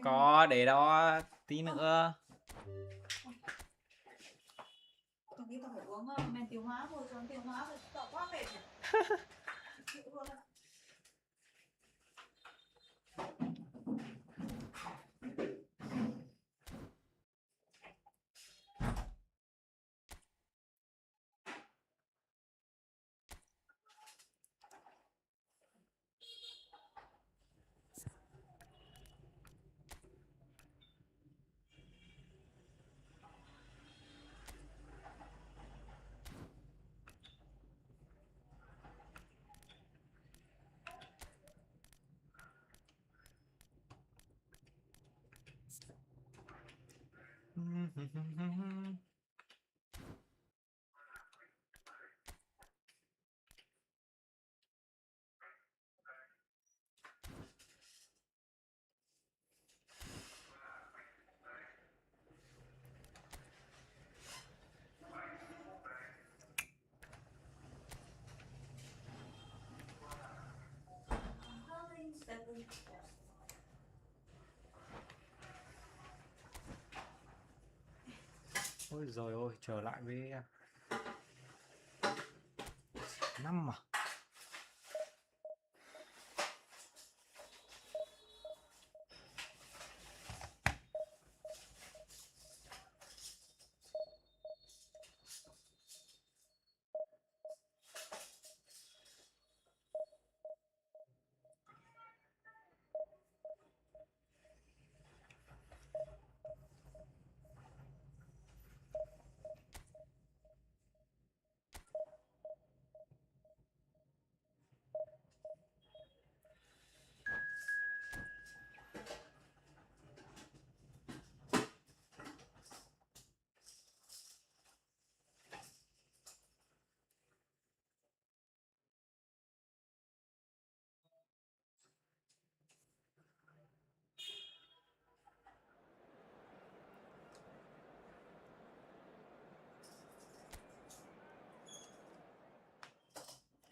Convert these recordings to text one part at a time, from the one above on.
Có để đó tí nữa. Thằng kia tao phải uống men tiêu hóa thôi, cho tiêu hóa rồi tao quá mệt. Chịu luôn ạ. Ôi giời ơi, trở lại với 5 à?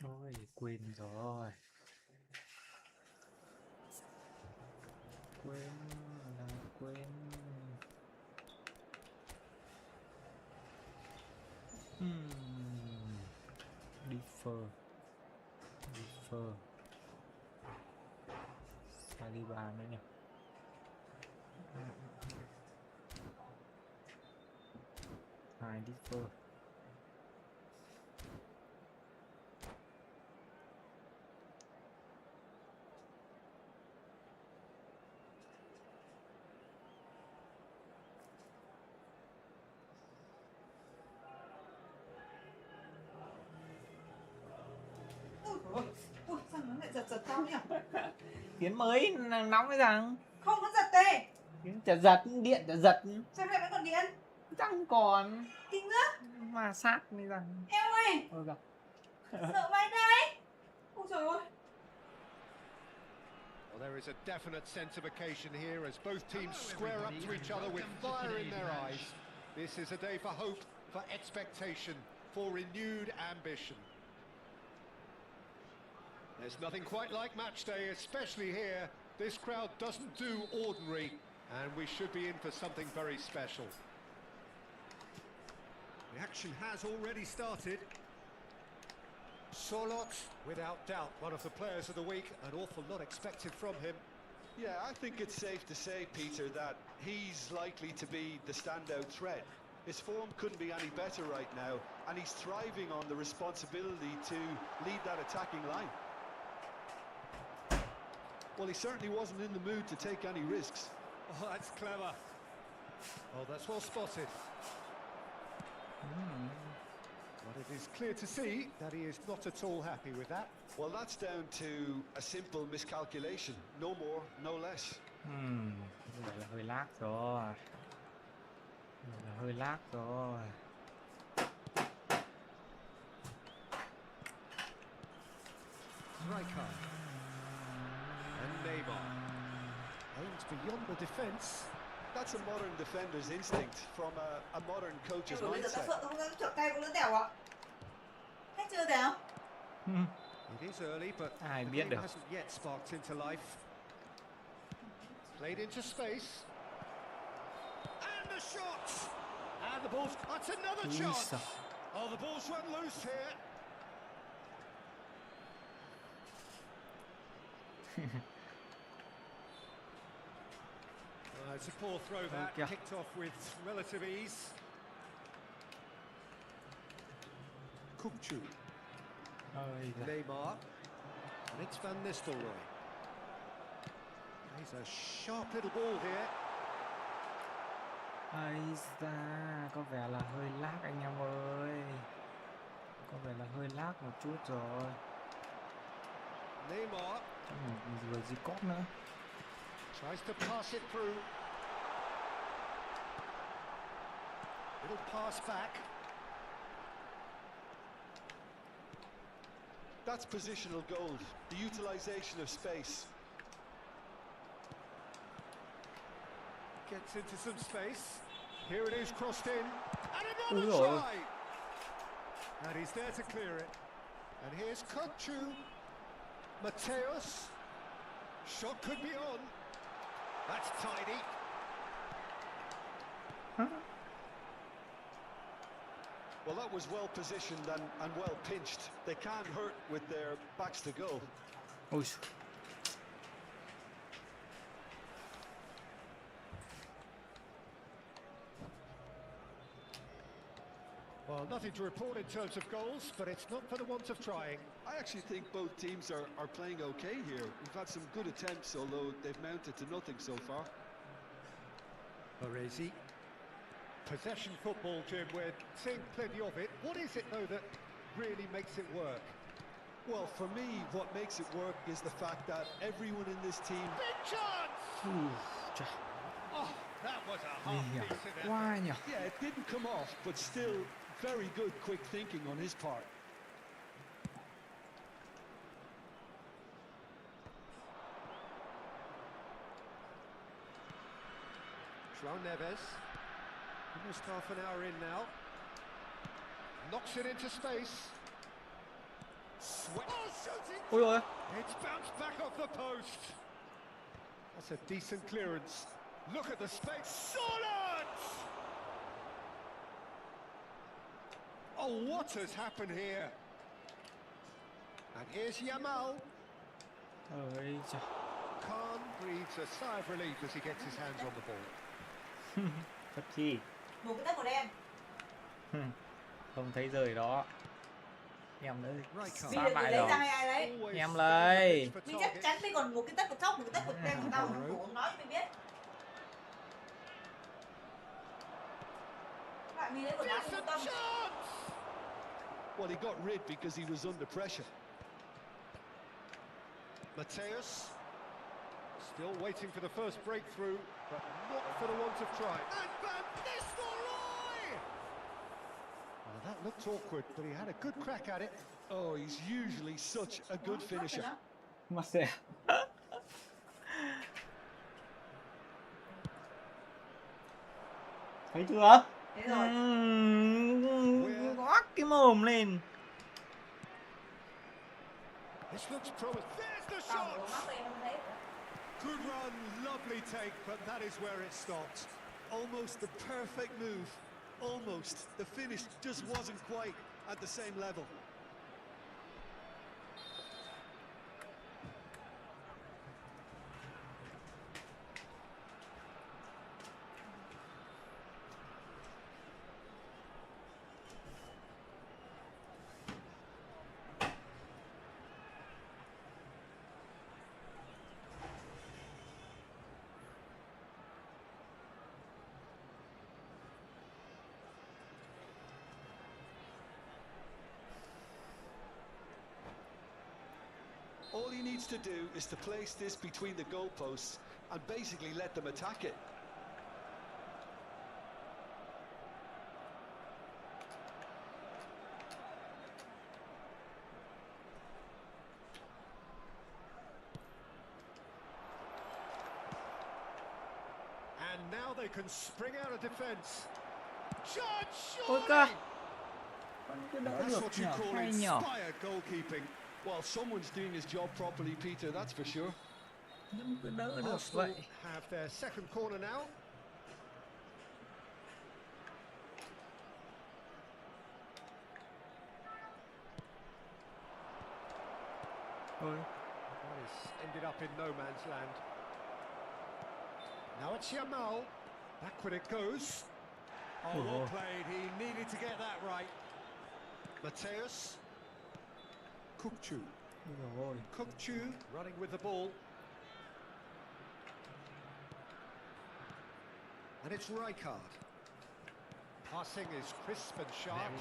Ôi, quên rồi. Quên là quên. Differ. Saliba nữa nhỉ. Hai differ. Ui, sao nó lại giật tao nhỉ? Tiếng mới nóng cái rằng. Không, nó giật tê. Tiếng chả giật, điện chả giật. Sao lại vẫn còn điện? Chẳng còn. Kinh á. Mà sát mới rằng. Eo ơi. Ôi gặp. Sợ vãi đấy. Ôi trời ơi. Well, there is a definite sense of occasion here as both teams square up to each other with fire in their eyes. This is a day for hope, for expectation, for renewed ambition. There's nothing quite like match day, especially here. This crowd doesn't do ordinary, and we should be in for something very special. The action has already started. Solot, without doubt, one of the players of the week. An awful lot expected from him. Yeah, I think it's safe to say, Peter, that he's likely to be the standout threat. His form couldn't be any better right now, and he's thriving on the responsibility to lead that attacking line. Well, he certainly wasn't in the mood to take any risks. Oh, that's clever. Oh, that's well spotted. But it is clear to see that he is not at all happy with that. Well, that's down to a simple miscalculation. No more, no less. Vậy là hơi lag rồi. Vậy là hơi lag rồi. Rijkaard. And Neymar. Aims beyond the defence. That's a modern defender's instinct from a modern coach's Bây giờ mindset. Phượng không có chuột tay của lưỡi Tèo ạ. Hết chưa Tèo? It is early, but Ai the biết game được. hasn't yet sparked into life. Played into space. And the shot! And the ball's... That's another Úi chance! giời. Oh, the ball's run loose here. It's a poor throw that, kìa. kicked off with relative ease. Kukcu, Ôi giời. Neymar, and it's Van Nistelrooy. He's a sharp little ball here. Ây da, có vẻ là hơi lag anh em ơi. Có vẻ là hơi lag một chút rồi. Neymar Chắc mình vừa gì cóp nữa. tries to pass it through. Little pass back. That's positional gold, the utilisation of space. Gets into some space. Here it is, crossed in. And Ui another dồi. try! And he's there to clear it. And here's Kukcu. Mateus. Shot could be on. That's tidy. Well, that was well positioned and well pinched. They can't hurt with their backs to goal. Ôi giời. Well, nothing to report in terms of goals, but it's not for the want of trying. I actually think both teams are playing okay here. We've had some good attempts, although they've mounted to nothing so far. Baresi. Possession football, Jim, we're seeing plenty of it. What is it, though, that really makes it work? Well, for me, what makes it work is the fact that everyone in this team... Big chance! Trời. Oh, that was a Nguy hiểm half-decent effort. quá nhỉ. Yeah, it didn't come off, but still very good quick thinking on his part. João Neves. Almost half an hour in now. Knocks it into space. Oh, shooting! Ôi ôi. It's bounced back off the post. That's a decent clearance. Look at the space. Solid! Oh, what has happened here? And here's Yamal. Ôi trời. Khan breathes a sigh of relief as he gets his hands on the ball. Thật chi. Một cái tất màu đen. Không thấy rời đó. Em nữa. Rijkaard. Sát Bây giờ lại lấy rồi. ra ai đấy? Always Em staying lấy. on the Mình edge chắc for chắn target. mình còn một cái tất một chóc, một cái tất một đen của tao không nói cho mình biết. Các bạn mình lấy quần áo It's của a Tâm. chance! Well, he got rid because he was under pressure. Mateus still waiting for the first breakthrough, but not for the want of trying. And Van Nistelrooy! Well, that looked awkward, but he had a good crack at it. Oh, he's usually such a good finisher. Mà sẽ. Thấy chưa? Thế rồi. Ngoác cái mồm lên. This looks promising. There's the Tao mà uống shot! mắc em không thấy. Good run, lovely take, but that is where it stopped. Almost the perfect move. Almost. The finish just wasn't quite at the same level. All he needs to do is to place this between the goalposts and basically let them attack it. And now they can spring out of defence. Judge, Ôi surely! cơ. Con cứ đỡ That's được what you nhở, call hay nhở. inspired goalkeeping. Well, someone's doing his job properly, Peter, that's for sure. Nhưng cứ đỡ được Arsenal vậy. have their second corner now. Ôi. That has ended up in no man's land. Now it's Yamal. Backward it goes. Oh, well played. He needed to get that right. Mateus. Kukçu. Rồi. Kukçu running with the ball. And it's Rijkaard. Passing is crisp and sharp.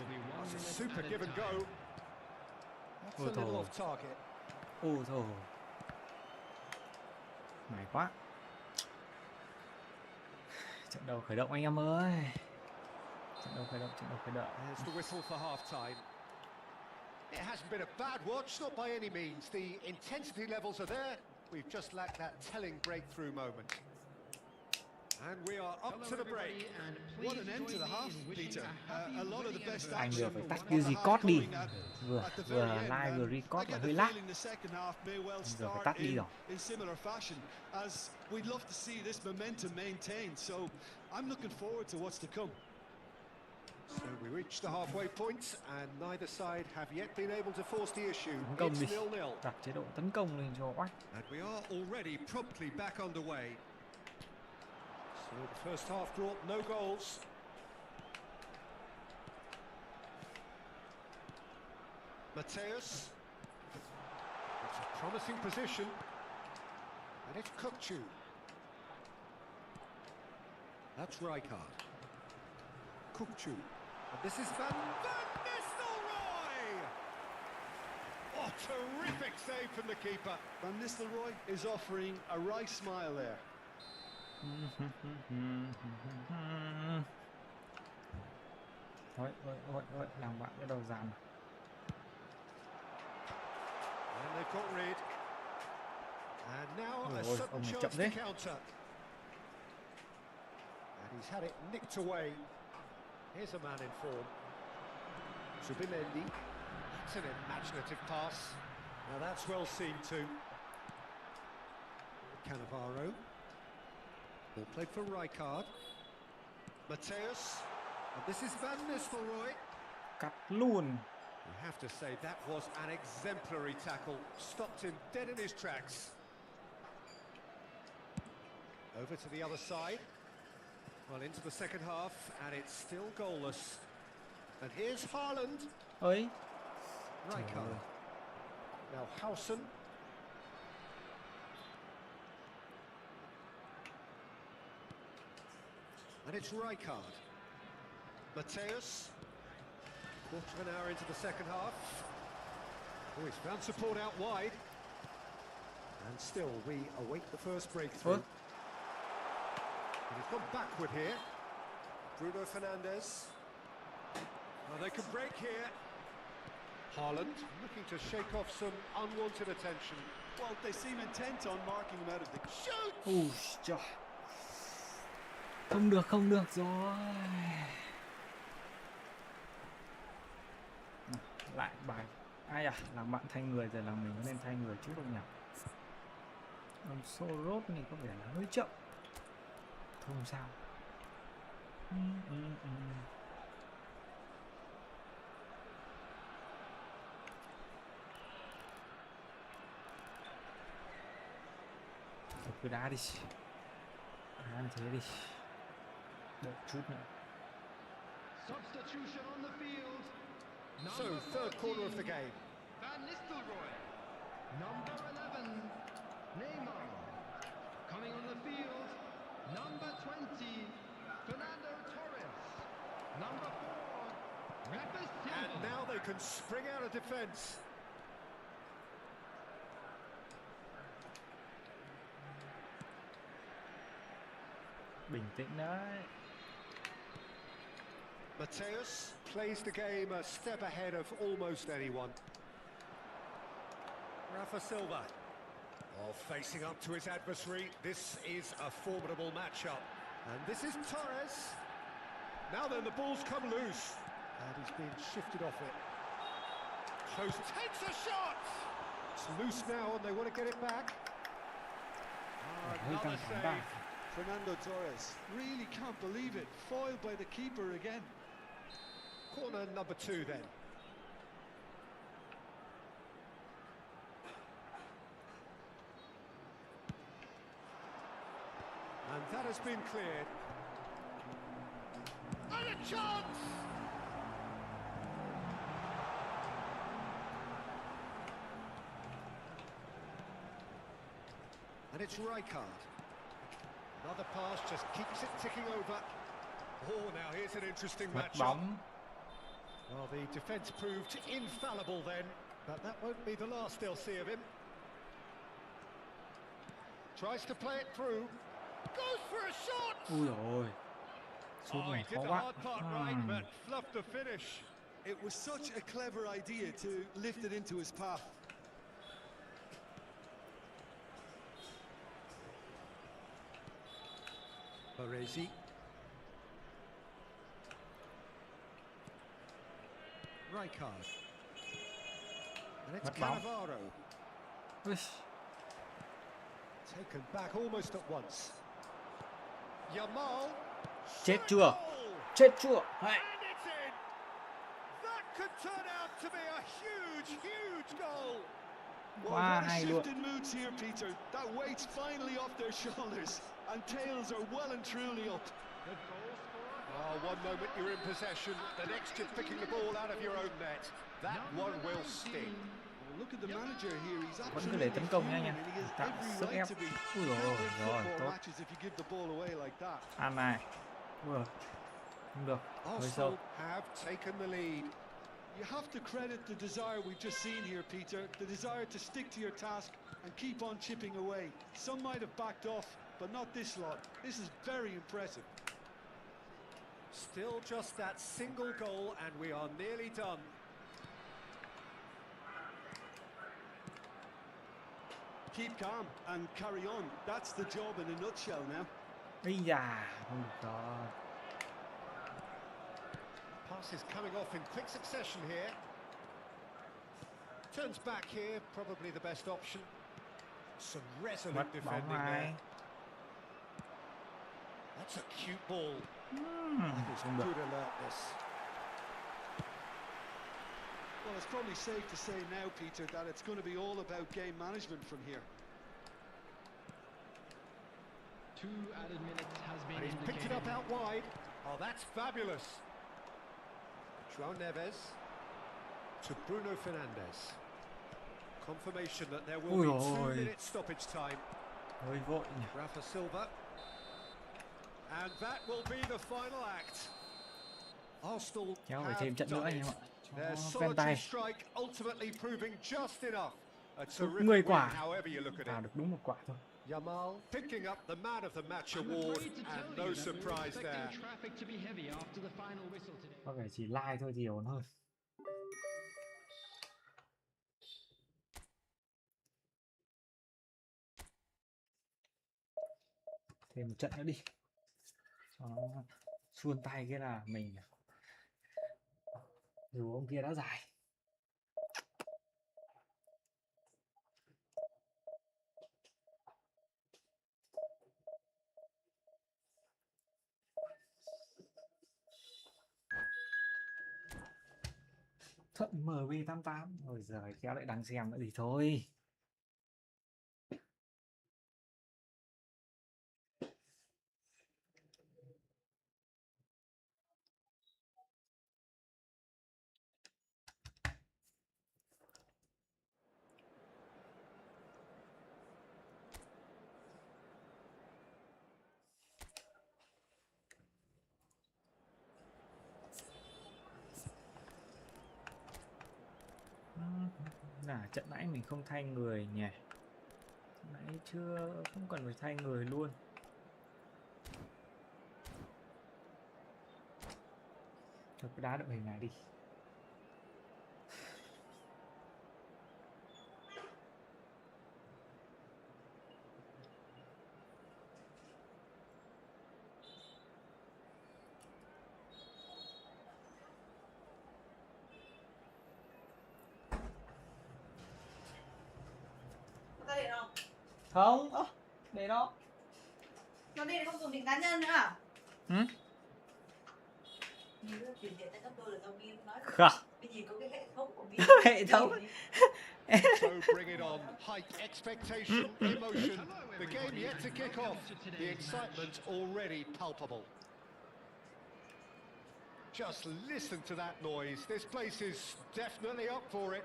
That's a super give and go. That's a little off target. Ôi thôi. Mày quá. Trận đấu khởi động anh em ơi. Trận đấu khởi động. There's the whistle for half-time. It hasn't been a bad watch, not by any means. The intensity levels are there. We've just lacked that telling breakthrough moment. And we are up to the break. What an end to the half, Peter. A lot of the best Anh action. vừa phải tắt cái record đi. Vừa live vừa record là hơi lag. Giờ phải tắt đi rồi. In similar fashion, as we'd love to see this momentum maintained. So I'm looking forward to what's to come. So we reach the halfway point, and neither side have yet been able to force the issue. Tấn công đi. It's 0-0. Đặt chế độ tấn công lên cho oách. And we are already promptly back underway. So the first half draw, no goals. Mateus. It's a promising position. And it's Kukçu. That's Rijkaard. Kukçu. And this is Van Nistelrooy! Oh, terrific save from the keeper. Van Nistelrooy is offering a wry smile there. Thôi, làm bạn cái đầu dàn. And they've got rid. And now a Ôi, sudden ông này chance chậm to thế. counter. And he's had it nicked away. Here's a man in form. Zubimendi. That's an imaginative pass. Now that's well seen too. Cannavaro. Ball played for Rijkaard. Mateus. And this is Van Nistelrooy. Cắt luôn. You have to say that was an exemplary tackle. Stopped him dead in his tracks. Over to the other side. Well, into the second half, and it's still goalless. And here's Haaland. Ơi. Rijkaard. Now Howson. And it's Rijkaard. Mateus. Quarter of an hour into the second half. Oh, he's found support out wide. And still, we await the first breakthrough. Ủa? And he's gone backward here. Bruno Fernandes. Well, they can break here. Haaland looking to shake off some unwanted attention. Well, they seem intent on marking him out of the shoot. Ui trời. Không được rồi. Lại bài. Ai à, làm bạn thay người rồi, là mình có nên thay người trước không nhỉ? Ông Soros này có vẻ là hơi chậm. Thôi không sao. Thôi cứ đá đi. Đá như thế đi. Đợi chút nữa. Substitution on the field. So, third corner of the game. Van Nistelrooy. Number 11, Neymar. Coming on the field, number 20, Fernando Torres. Number 4, Rafa Silva. And now they can spring out of defence. Bình tĩnh đấy. Mateus plays the game a step ahead of almost anyone. Rafa Silva. Oh, facing up to his adversary. This is a formidable matchup. And this is Torres. Now then, the ball's come loose. And he's been shifted off it. Close, takes a shot! It's loose now and they want to get it back. Another save. Fernando Torres, really can't believe it. Foiled by the keeper again. Corner number 2 then. And that has been cleared. And a chance! And it's Rijkaard. Another pass just keeps it ticking over. Oh, now here's an interesting Mất matchup. bóng. Well, the defence proved infallible then, but that won't be the last they'll see of him. Tries to play it through. Goes for a shot! Ui rồi. Sút Oh, he này did khó the quá. hard part right, but fluffed the finish. It was such a clever idea to lift it into his path. Baresi. Rijkaard. And it's Mất bóng. Cannavaro. Ui. Taken back almost at once. Yamal. Chết Shot chưa? goal! Chết chưa? Hay. And it's in! That could turn out to be a huge goal! Well, Quá what a hay luôn. shift in moods here, Peter. That weight's finally off their shoulders, and tails are well and truly up. The goal scorer. Oh, one moment you're in possession, the next you're picking the ball out of your own net. That one will sting. Well, look at the manager here. He's Vẫn cứ absolutely để tấn công nha anh em. fuming, and he has Tạo every sức right ép. to be. Ui You rồi, can't win rồi, football tốt. matches if you give the ball away like that. Ăn này. Ui. Không được. Hơi Arsenal sâu. have taken the lead. You have to credit the desire we've just seen here, Peter. The desire to stick to your task and keep on chipping away. Some might have backed off, but not this lot. This is very impressive. Still just that single goal and we are nearly done. Keep calm and carry on. That's the job in a nutshell now. Ây da. Không được rồi. Passes coming off in quick succession here. Turns back here, probably the best option. Some resolute Mất bóng defending there. này. That's a cute ball. It's Không được. good alertness. Well, it's probably safe to say now, Peter, that it's going to be all about game management from here. 2 added minutes has been And he's picked it indicated. up out wide. Oh, that's fabulous. João Neves to Bruno Fernandes. Confirmation that there will Ui be ôi. 2 minutes stoppage time. Hơi vội nhỉ. Rafa Silva. And that will be the final act. Arsenal Kéo phải have thêm trận nữa done anh it. em ạ. Their Cho ven solitary tay. strike ultimately proving just enough. A Sút terrific 10 win, quả. however you look at Vào it. được đúng một quả thôi. Yamal picking up the man of the match I'm award, afraid to tell and you no that we're surprise there. expecting traffic to be heavy after the final whistle today. Có vẻ chỉ like thôi thì ổn hơn. Thêm một trận nữa đi. Đó. Xuôn tay cái là mình, dù ông kia đã giải. Thuận Mb88. Ôi giời, kéo lại đang xem nữa thì thôi. Trận nãy mình không thay người nhỉ? Trận nãy chưa, không cần phải thay người luôn. Thôi cứ đá đội hình này đi. Ta để đâu? Không, để đó. Nó đi không dùng điện cá nhân nữa à? Ừ? Nhìn cái chuyển tiền tại các tôi là do Min nói. Không. Mình nhìn có cái hệ thống của Min. Hệ thống. So bring it on. Height, expectation, emotion. The game yet to kick off. The excitement already palpable. Just listen to that noise. This place is definitely up for it.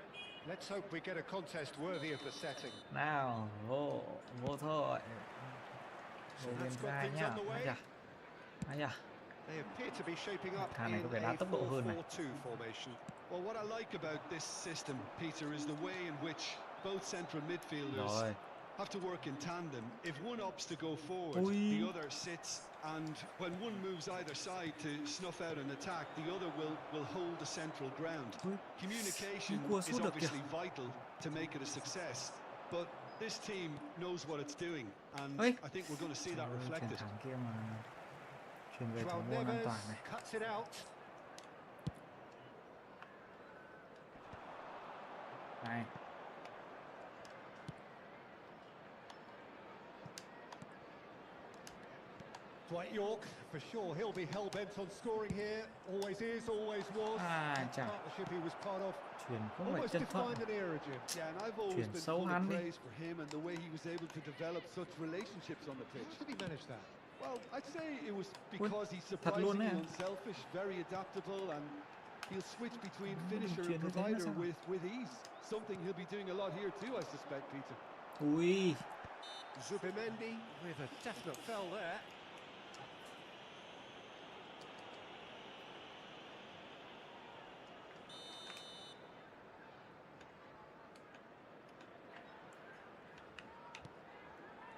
Let's hope we get a contest worthy of the setting. Nào, vô thôi. So Vô bên that's got ra things nhá. underway. Ai da. They appear to be shaping up Thằng này in có vẻ đá a tốc độ hơn này. 4-4-2 formation. Well, what I like about this system, Peter, is the way in which both central midfielders Rồi. have to work in tandem. If one opts to go forward, Ui. the other sits, and when one moves either side to snuff out an attack, the other will hold the central ground. Ui. Communication Cua is sút được kìa. obviously vital to make it a success, but this team knows what it's doing, and Ui. I think we're going to see that Trời ơi, chuyển reflected. thẳng kia mà chuyển về thủ Thuan môn an Mb88 toàn này. cuts it out. Này. Dwight York, for sure, he'll be hell-bent on scoring here. Always is, always was. À, The chà. partnership he was part of Chuyển không phải almost chân thuận. defined an era, Jim. Yeah, and I've always Chuyển been sâu full of hắn đi. praise for him and the way he was able to develop such relationships on the pitch. How did he manage that? Well, I'd say it was because he's thật luôn surprisingly đấy. unselfish, very adaptable, and he'll switch between finisher chuyển and như thế là provider sao? with ease. Something he'll be doing a lot here too, I suspect, Peter. Ui. Zubimendi with a definite foul there.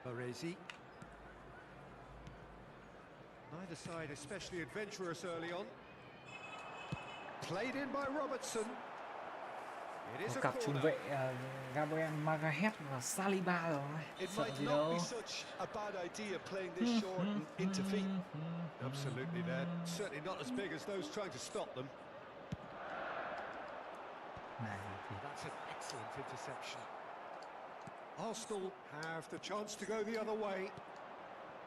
Baresi. Neither side especially adventurous early on. Played in by Robertson. It is Có a cặp trung corner. vệ Gabriel Magalhaes và Saliba rồi. It Sợ might gì not đâu. be such a bad idea playing this short and into feet. Absolutely, they're certainly not as big as those trying to stop them. Này thì That's an excellent interception. Arsenal have the chance to go the other way.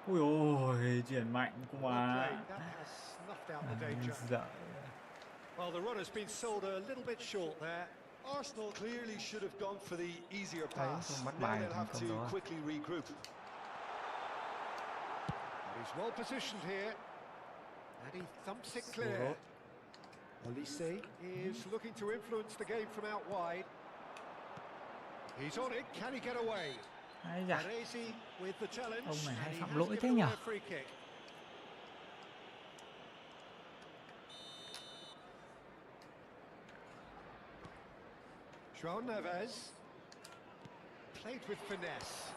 ui ôi, chuyển mạnh Well quá. played. That has snuffed out the danger. Dạ. Well, the runner's been sold a little bit short there. Arsenal clearly should have gone for the easier pass. không bắt Now bài they'll have thành công to đó. quickly regroup. He's well positioned here. And he thumps it clear. Olise is looking to influence the game from out wide. He's on it. Can he get away? Ai da. Baresi with the challenge. Ông này hay and he phạm has lỗi thế given nhỉ? away a free kick. João Neves played with finesse.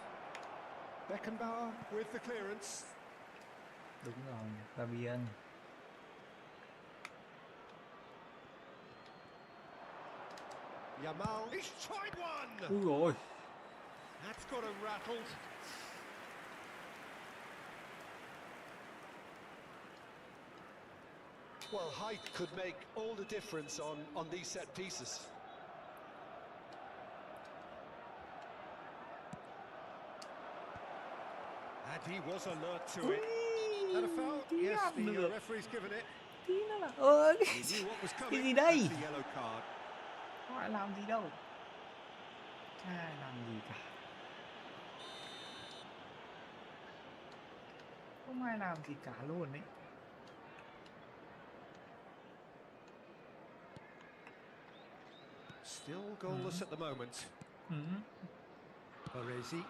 Beckenbauer with the clearance. Đúng rồi, Fabian. Yamal, he's tried one! Ui rồi. That's got him rattled. Well, height could make all the difference on these set pieces. And he was alert to it. That a foul? Tí Yes, ăn the được. referee's given it. Tí nữa là He knew what was coming. gì đây? That's the yellow card. Không ai làm gì đâu. Chả ai làm gì cả. Không ai làm gì cả luôn ấy. Still goalless at the moment. Baresi.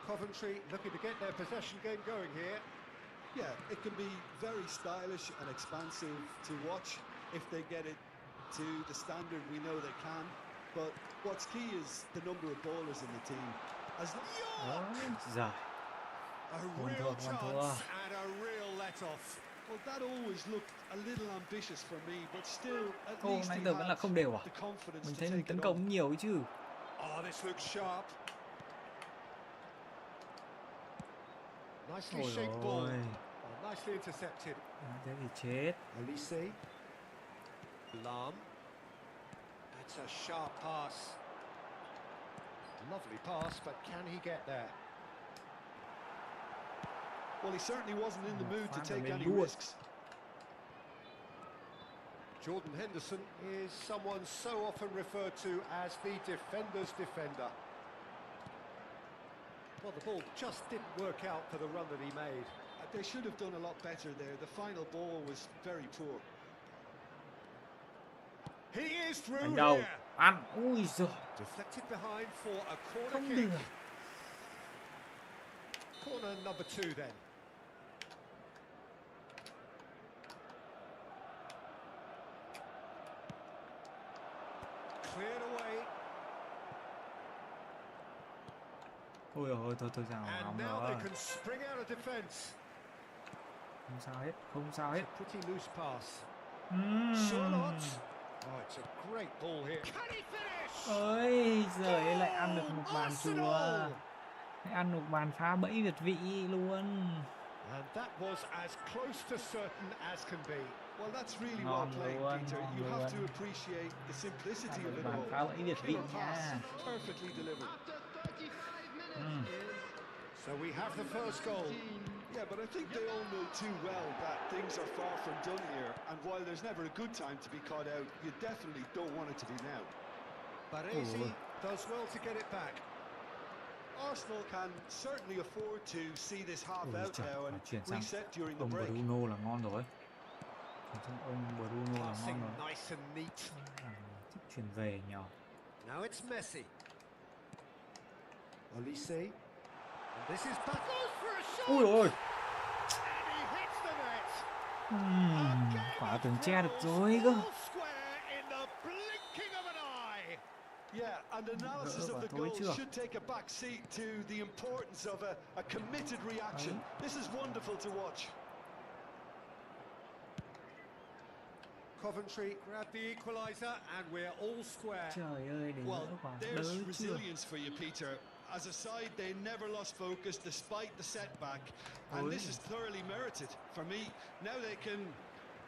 Coventry looking to get their possession game going here. Yeah, it can be very stylish and expansive to watch if they get it to the standard we know they can. But what's key is the number of ballers in the team. As Giời. A One real thua, one chance thua. and a real let-off. well, that always looked a little ambitious for me, but still, at Ô, least nãy he giờ vẫn là had không đều à? the confidence Mình to thấy take mình it tấn on. công nhiều ấy chứ. Oh, this looks sharp. Nicely Ôi shaped ball. ôi. Oh, nicely intercepted. Thế thì chết. Elise. Lam. That's a sharp pass. Lovely pass, but can he get there? Well, he certainly wasn't in the mood to Phán take là any lên luôn. risks. Jordan Henderson is someone so often referred to as the defender's defender. Well, the ball just didn't work out for the run that he made. They should have done a lot better there. The final ball was very poor. He is through Đánh đầu. here. Ăn. Ui giời. Deflected behind for a corner Không kick. được. Corner number 2 then. Cleared away. Ôi ôi, thôi ra ngoài And hỏng now rồi. they can spring out of defence. Không sao hết, không sao hết. Pretty loose pass. Charlotte. Oh, it's a great ball here. Can he finish? Ôi giời, lại ăn được một bàn Arsenal! chùa. Lại ăn một bàn phá bẫy Việt vị luôn. And that was as close to certain as can be. Well, that's really well Ngon played, luôn, Peter. ngon You have to luôn. appreciate the simplicity of it Bàn all. phá bẫy Việt vị Killer pass, nha. perfectly delivered. After 35 minutes is So we have the first goal. 17. Yeah, but I think they all know too well that things are far from done here. And while there's never a good time to be caught out, you definitely don't want it to be now. Baresi Oh. does well to get it back. Arsenal can certainly afford to see this half Ôi out trời, now mà and chuyển sang reset during the ông break. Bruno là ngon rồi. Chuyển sang ông Bruno là Passing ngon rồi. nice and neat. Thích chuyển về nhờ. Now it's Messi. Olise. And this is back. Goes for a shot. Ui ôi. And he hits the net. Quả tưởng che được rồi cơ. All square in the blinking of an eye. Yeah, and analysis of the Tối goal chưa? should take a back seat to the importance of a committed reaction. This is wonderful to watch. Coventry grab the equaliser and we're all square. Trời ơi, để Well, đỡ quả there's đỡ chưa. resilience for you, Peter. As a side, they never lost focus despite the setback, and this is thoroughly merited. For me, now they can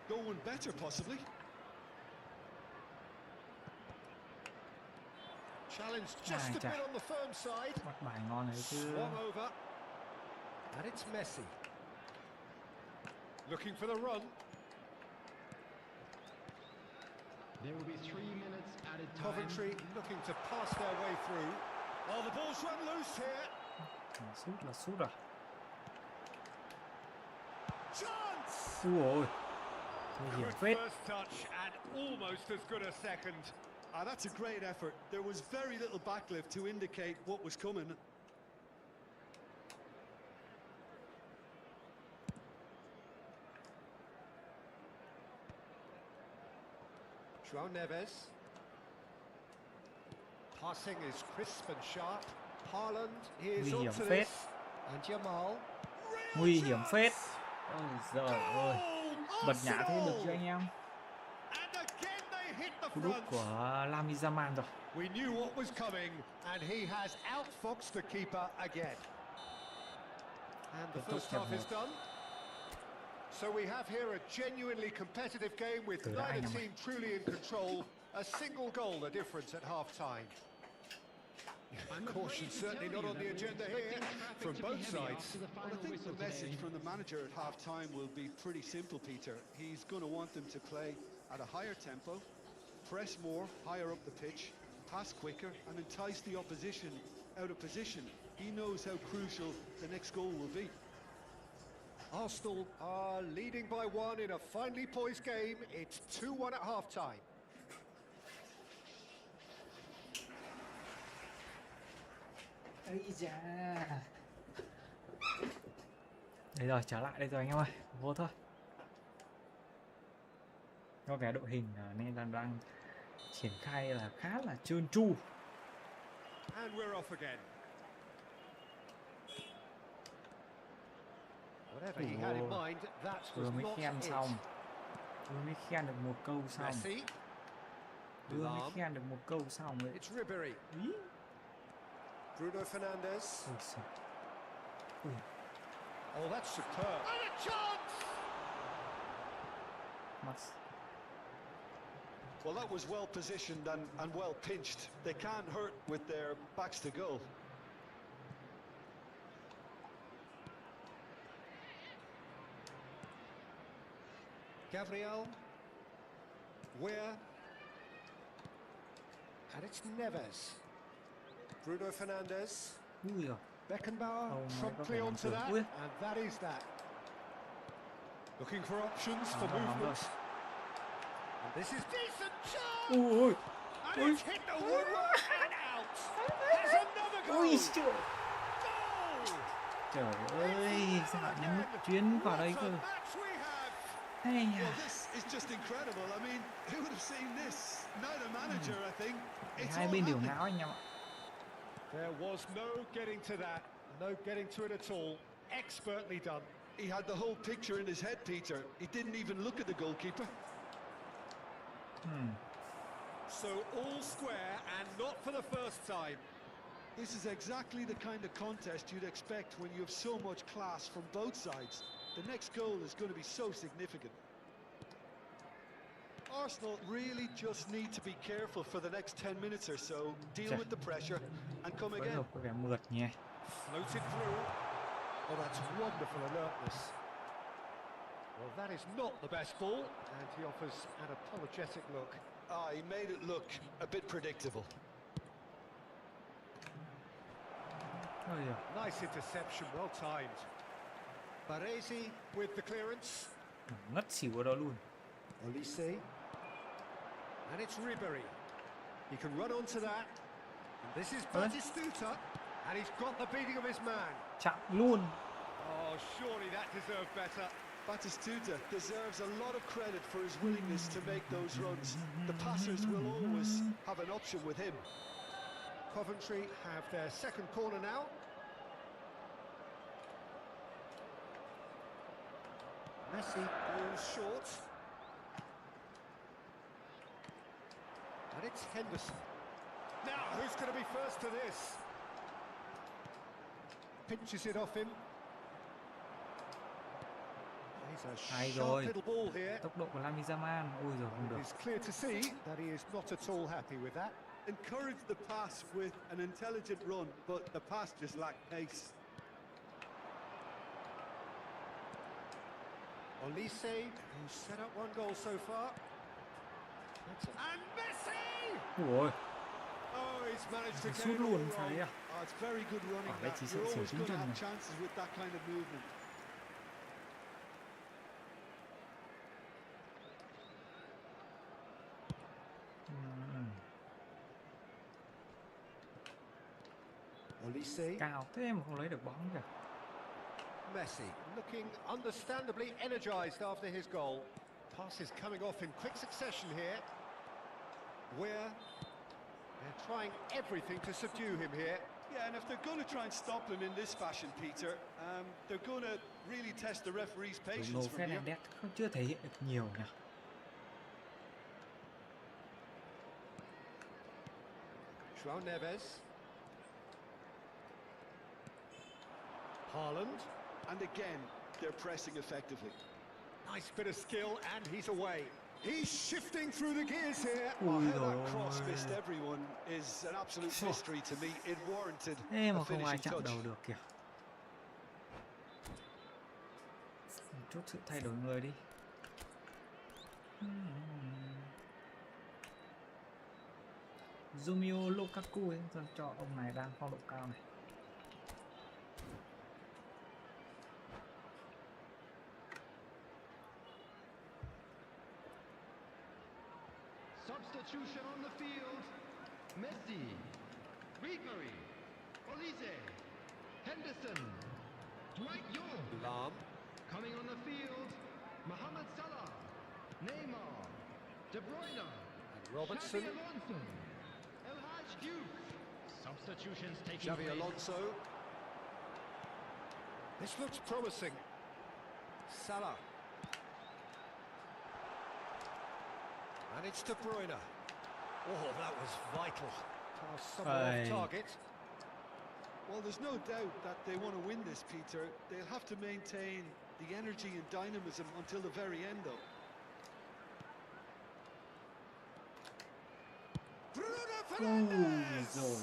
go one better, possibly. Challenge just a chà. bit on the firm side. Bắt bài ngon đấy chứ. Swung over. And it's Messi. Looking for the run. There will be 3 minutes added time. Coventry looking to pass their way through. Oh, the ball's run loose here. Là sút à. Chance! Ui ôi. Nguy hiểm Good phết. first touch and almost as good a second. That's a great effort. There was very little backlift to indicate what was coming. João Neves. Passing is crisp and sharp. Haaland is Nguy hiểm onto phết. this. And Jamal. Nguy hiểm phết. Ôi giời ơi. Bật nhả thế được chứ anh em. And again they hit the Cú đúp front. của Lamizaman rồi. We knew what was coming, and he has outfoxed the keeper again. And the Kết thúc first hiệp half is một. done. So we have here a genuinely competitive game with Từ đã anh neither em team truly in control. A single goal the difference at half-time. Caution certainly not on the agenda here from both sides. Well, I think the message from the manager at half-time will be pretty simple, Peter. He's going to want them to play at a higher tempo, press more, higher up the pitch, pass quicker, and entice the opposition out of position. He knows how crucial the next goal will be. Arsenal are leading by 1 in a finely poised game. It's 2-1 at half-time. Ây da. Đây rồi, trở lại đây rồi anh em ơi. Vô thôi. Có vẻ đội hình nên là đang triển khai là khá là trơn tru. And we're off again. Whatever he had in mind, that Vừa was mới not khen it. xong. Vừa mới khen được một câu xong. Messi. Vừa mới khen được một câu xong ấy. It's Ribery. Bruno Fernandes. Ui giời. Ui. Oh, that's superb. And a chance! Max. Well, that was well positioned and well pinched. They can't hurt with their backs to goal. Gabriel. Weir. And it's Neves. Bruno Fernandes. Ui giời. Beckenbauer Oh my promptly God, onto that, Ui. and that is that. Looking for options for Ngon movement. rồi. And this is decent chance! Ui ui. And it's hit the woodwork and out! There's another goal! Ui trời. Goal! Trời ơi, sao lại nhấn nút chuyến vào đây What cơ. a match we have! Hay Well, à. this is just incredible. I mean, who would have seen this? Neither manager, I think. It's Hai all bên đều happening. ngáo anh em ạ. There was no getting to that, no getting to it at all. Expertly done. He had the whole picture in his head, Peter. He didn't even look at the goalkeeper. So all square and not for the first time. This is exactly the kind of contest you'd expect when you have so much class from both sides. The next goal is going to be so significant. Arsenal really just need to be careful for the next 10 minutes or so, deal with the pressure and come Phối again. hợp có vẻ mượt nhé. Floated through. Oh, that's wonderful alertness. Well, that is not the best ball, and he offers an apologetic look. Ah, he made it look a bit predictable. Ôi giời. Nice interception, well timed. Baresi with the clearance. Ngất xỉu ở đó luôn. Olise. And it's Ribery. He can run onto that. And this is Batistuta. And he's got the beating of his man. Chạm luôn. Oh, surely that deserved better. Batistuta deserves a lot of credit for his willingness to make those runs. The passers will always have an option with him. Coventry have their second corner now. Messi goes short. And it's Henderson. Now, who's going to be first to this? Pinches it off him. He's a Hay sharp rồi. little ball here. Tốc độ của Lamine Yamal. Ôi giời, không được. It's clear to see that he is not at all happy with that. Encourage the pass with an intelligent run, but the pass just lacked pace. Olise, who's set up one goal so far. And Messi! Ui, Oh, he's managed to get sút it all luôn phải wrong. à? Oh, it's very good running. Đấy chỉ That. sợ You're sửa always chính going to chân have này. chances with that kind of movement. Olise, Cao thế mà không lấy được bóng kìa. Messi, looking understandably energised after his goal. Passes coming off in quick succession here. Weir, they're trying everything to subdue him here. Yeah, and if they're going to try and stop him in this fashion, Peter, they're going to really test the referee's Bruno patience from here. Fernandes không chưa thể hiện được nhiều nhỉ. João Neves. Haaland. And again, they're pressing effectively. Nice bit of skill and he's away. He's shifting through the gears here. Well, how that cross missed everyone is an absolute mystery to me. It warranted Ê mà a không ai finishing chạm touch. đầu được kìa. Một chút sự thay đổi người đi. Romelu Lukaku ấy, cho ông này đang phong độ cao này. Substitution on the field. Messi, Ribery, Olise, Henderson, Dwight York. Lam. Coming on the field, Mohamed Salah, Neymar, De Bruyne, And Robertson. Xabi Alonso, El Hadj Diouf. Substitutions taking Xabi place. Alonso. This looks promising. Salah. And it's De Bruyne. Oh, that was vital. Somewhere off target. Well, there's no doubt that they want to win this, Peter. They'll have to maintain the energy and dynamism until the very end, though. Bruno Ôi Fernandes. dồi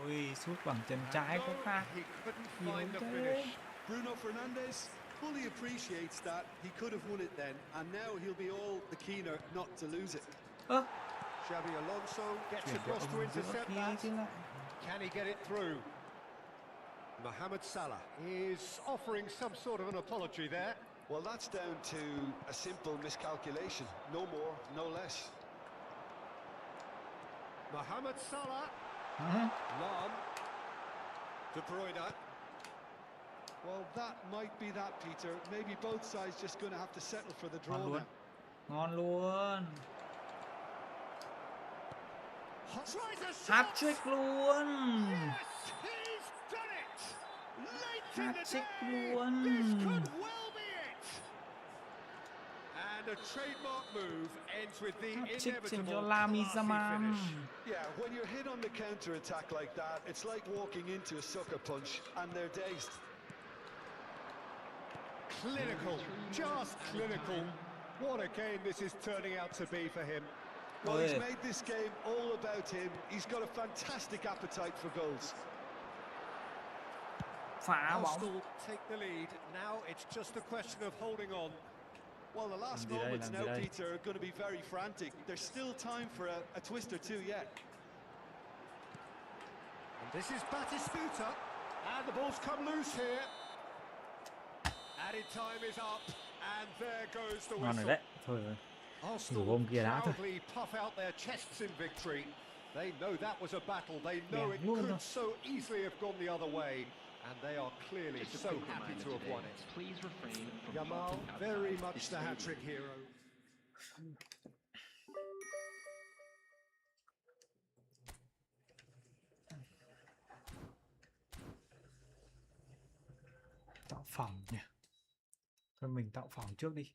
ôi, sút bằng chân trái có khác. He couldn't Yếu find the thế. finish. Bruno Fernandes fully appreciates that. He could have won it then, and now he'll be all the keener not to lose it. Ơ, Xabi Alonso gets chuyển cho across to ông giữa intercept kia that. chứ lại. Can he get it through? Mohamed Salah is offering some sort of an apology there. Well, that's down to a simple miscalculation. No more, no less. Mohamed Salah. Uh-huh. Lam. De Bruyne. Well, that might be that, Peter. Maybe both sides just going to have to settle for the draw Ngon luôn. now. Ngon luôn. Tries a Hat shot. trick luôn. Yes, he's done it. Late in the Hat-trick day. luôn. This could well be it. And a trademark move ends with the Hat trick dành cho inevitable Lamine classy Yamal. finish. Yeah, when you're hit on the counter-attack like that, it's like walking into a sucker punch, and they're dazed. Clinical, just clinical. What a game this is turning out to be for him. Well, he's Ôi, made this game all about him. He's got a fantastic appetite for goals. phá bóng. Arsenal take the lead. Now it's just a question of holding on. Well, the last Làm gì đây, moments làm gì now, đây? Peter, are going to be very frantic. There's still time for a twist or two yet. And this is Batistuta. And the ball's come loose here. Added time is up. And there goes the Ngon rồi whistle. đấy. Thôi rồi. Arsenal hôm kia đá thôi. proudly puff out their chests in victory. They know that was a battle. They know Đẹp it luôn could thôi. so easily have gone the other way. And they are clearly Just a so quick happy reminder to have today, won it. please refrain from Yamal, talking outside very this much the stadium. hat-trick hero. Tạo phỏng nhỉ. Thôi mình tạo phỏng trước đi.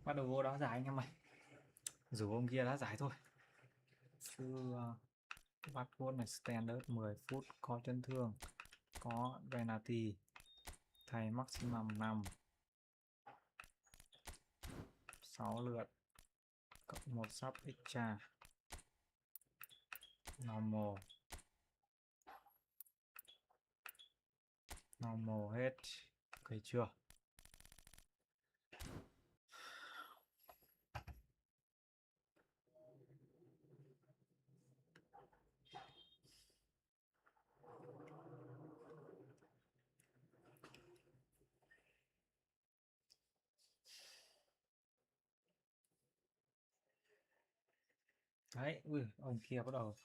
Bắt đầu vô đá giải anh em ơi. Rủ ông kia đá giải thôi. Chứ bắt cốt này standard 10 phút có chấn thương. Có penalty. Thay maximum 5. 6 lượt. Cộng 1 sub extra. Normal. Normal hết. Ok chưa? Đấy, ui, ông kia bắt đầu.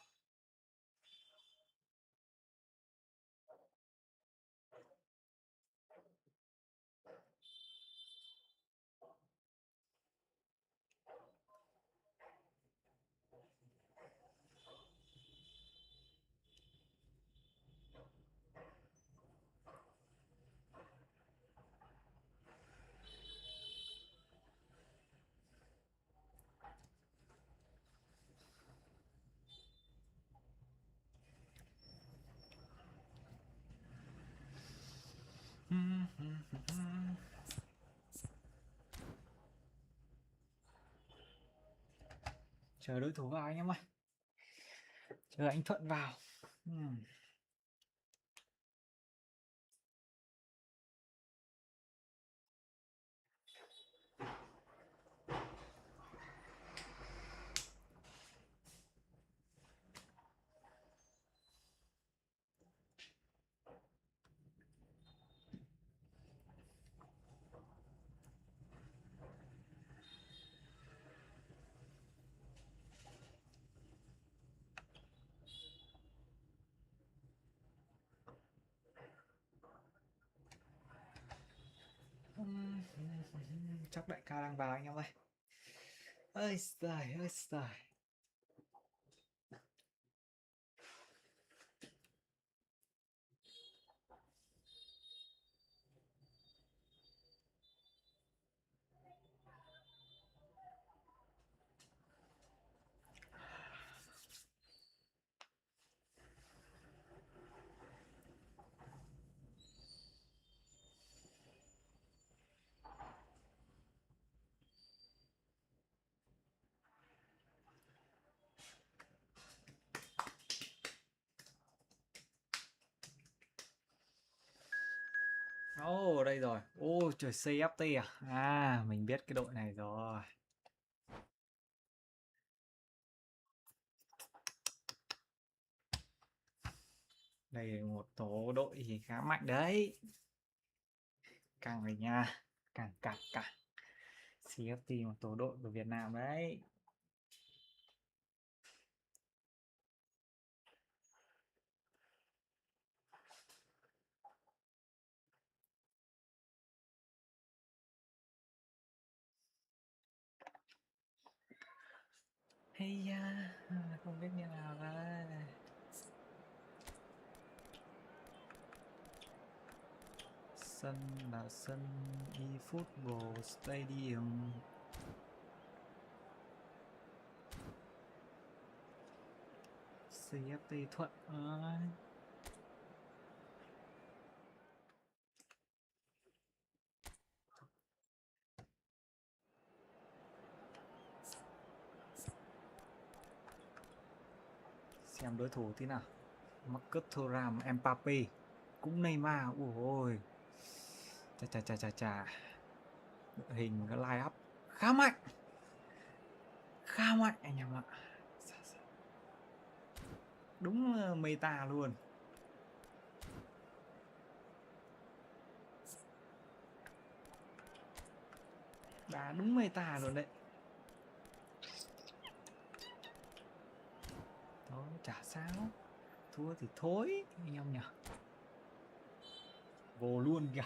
Chờ đối thủ vào anh em ơi. Chờ anh Thuận vào. Chắc đại ca đang vào anh em ơi. Ơi giời, ơi giời. Ồ, đây rồi. Ô trời, CFT à? À, mình biết cái đội này rồi. Đây là một tổ đội khá mạnh đấy. Càng rồi nha. Càng. CFT một tổ đội của Việt Nam đấy. Hay da, không biết như nào đây. Sân là sân eFootball Stadium. CFT Thuận ơi. Xem đối thủ thế nào. Thuan Mb88 cũng Neymar. Ôi, chà. Đội hình cái line up khá mạnh anh em ạ. Đúng meta luôn. Đá đúng meta luôn đấy. Thôi chả sao, thua thì thôi anh em nhỉ. Vô luôn kìa.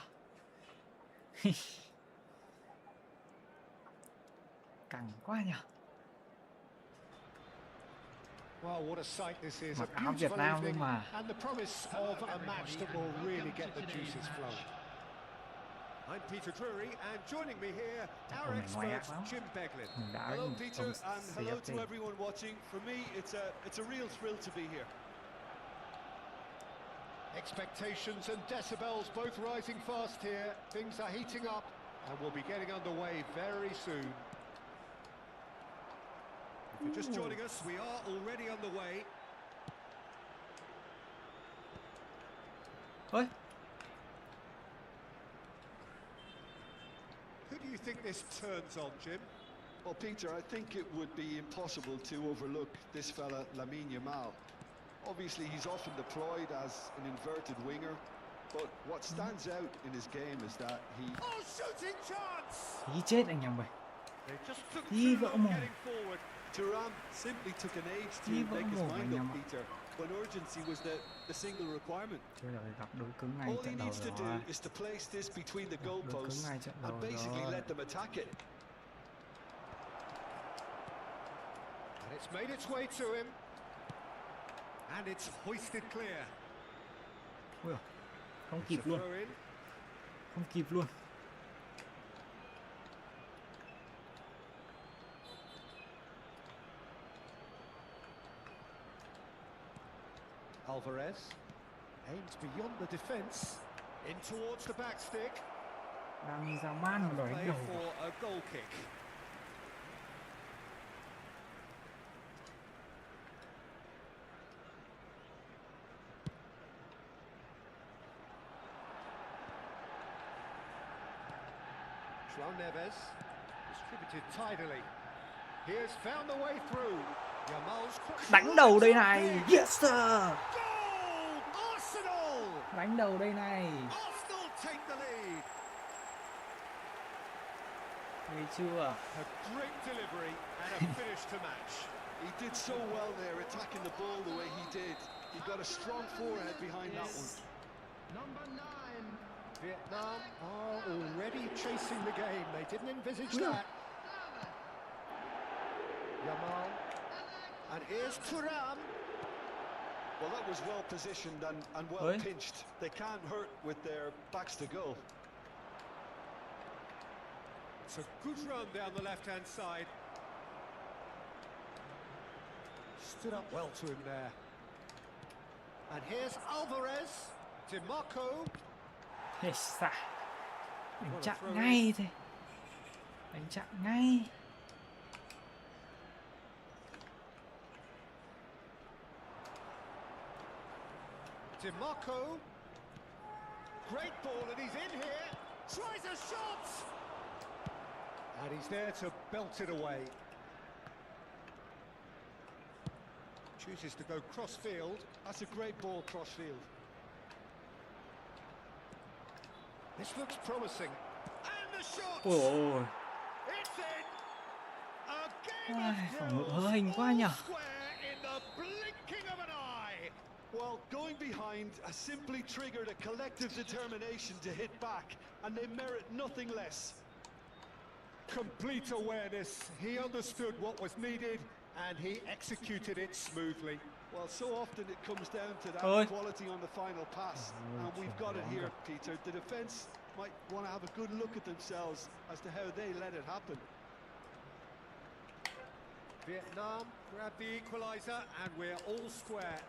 Căng quá nhỉ. Well, what a sight this is. A Mặc áo Việt beautiful Nam luôn evening mà. and the promise of a match that will really get the juices flowing. I'm Peter Drury, and joining me here, our expert, Jim Beglin. Hello, Peter, and hello to everyone watching. For me, it's a real thrill to be here. Expectations and decibels both rising fast here. Things are heating up, and we'll be getting underway very soon. If you're just joining us, we are already underway. Ôi, Who do you think this turns on, Jim? Well, Peter, I think it would be impossible to overlook this fella, Lamine Yamal. Obviously, he's often deployed as an inverted winger, but what stands out in his game is that he... Oh, shooting chance! Ý chết anh em ơi. They just took Đi too vỡ long mồm. getting forward. Thuram simply took an age to Đi vỡ make his mồm mind anh up, em ạ. Peter, when urgency was the single requirement. Chưa rồi, gặp đối cứng ngay All he trận đầu needs to do rồi. is to place this between the Đối cứng goalposts ngay trận đầu and basically rồi. let them attack it. And it's made its way to him. And it's hoisted clear. Ui dồi, không It's kịp a luôn. throw in. Không kịp luôn. Alvarez aims beyond the defence, in towards the back stick. Đang ra man mà đòi đánh Play đầu. for a goal kick. Thuan Neves, distributed tidily. Here's found the way through. Yamal's Đánh đầu đây này. Yes sir. goal! Arsenal! Đánh đầu đây này. Arsenal take the lead. Thấy chưa? A great delivery and a finish to match. He did so well there, attacking the ball the way he did. He got a strong forehead behind that one. Number 9. Vietnam are already chasing the game. They didn't envisage that. Yamal. And here's Thuram. Well, that was well positioned and well Oi. pinched. They can't hurt with their backs to goal. It's a good run down the left-hand side. Stood up well to him there. And here's Alvarez. DiMarco. Hết xa. Đánh chặn ngay thế. Đánh chặn ngay. DiMarco. Great ball, and he's in here. Tries a shot. And he's there to belt it away. Chooses to go cross-field. That's a great ball cross-field. This looks promising. And the shot! Ôi ôi. It's in! A game Ai, of phòng ngự thrills, hớ hình quá all nhở. square in the blinking of an eye. Well, going behind has simply triggered a collective determination to hit back, and they merit nothing less. Complete awareness. He understood what was needed, and he executed it smoothly. Well, so often it comes down to that Oi. quality on the final pass, and we've got it here, Peter. The defence might want to have a good look at themselves as to how they let it happen. Vietnam grab the equaliser, and we're all square.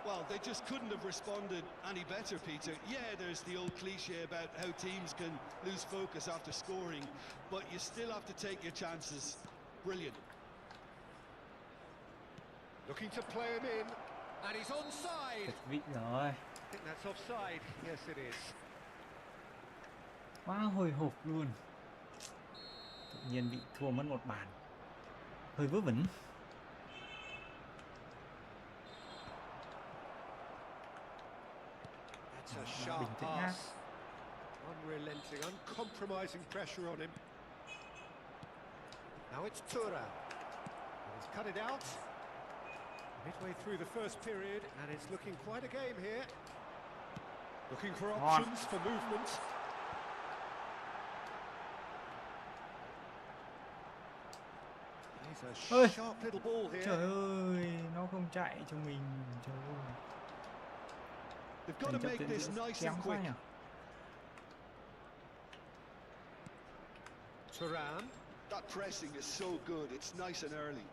Well, they just couldn't have responded any better, Peter. Yeah, there's the old cliche about how teams can lose focus after scoring, but you still have to take your chances. Brilliant. Looking to play him in, and he's onside. Tuyệt vị rồi. I think that's offside. Yes, it is. Quá hồi hộp luôn. Tự nhiên bị thua mất một bàn. Hơi vớ vẩn. That's a Bình sharp tĩnh ha. pass. Unrelenting, uncompromising pressure on him. Now it's Thuram. And he's cut it out. Midway through the first period, and it's looking quite a game here. Looking for options for movement. He's a Ôi. sharp little ball here. Trời ơi, nó không chạy cho mình. Trời ơi. They've got Thành to trận make tiến this diễn nice kém and quá quick. nhỉ. Thuram. That pressing is so good, it's nice and early.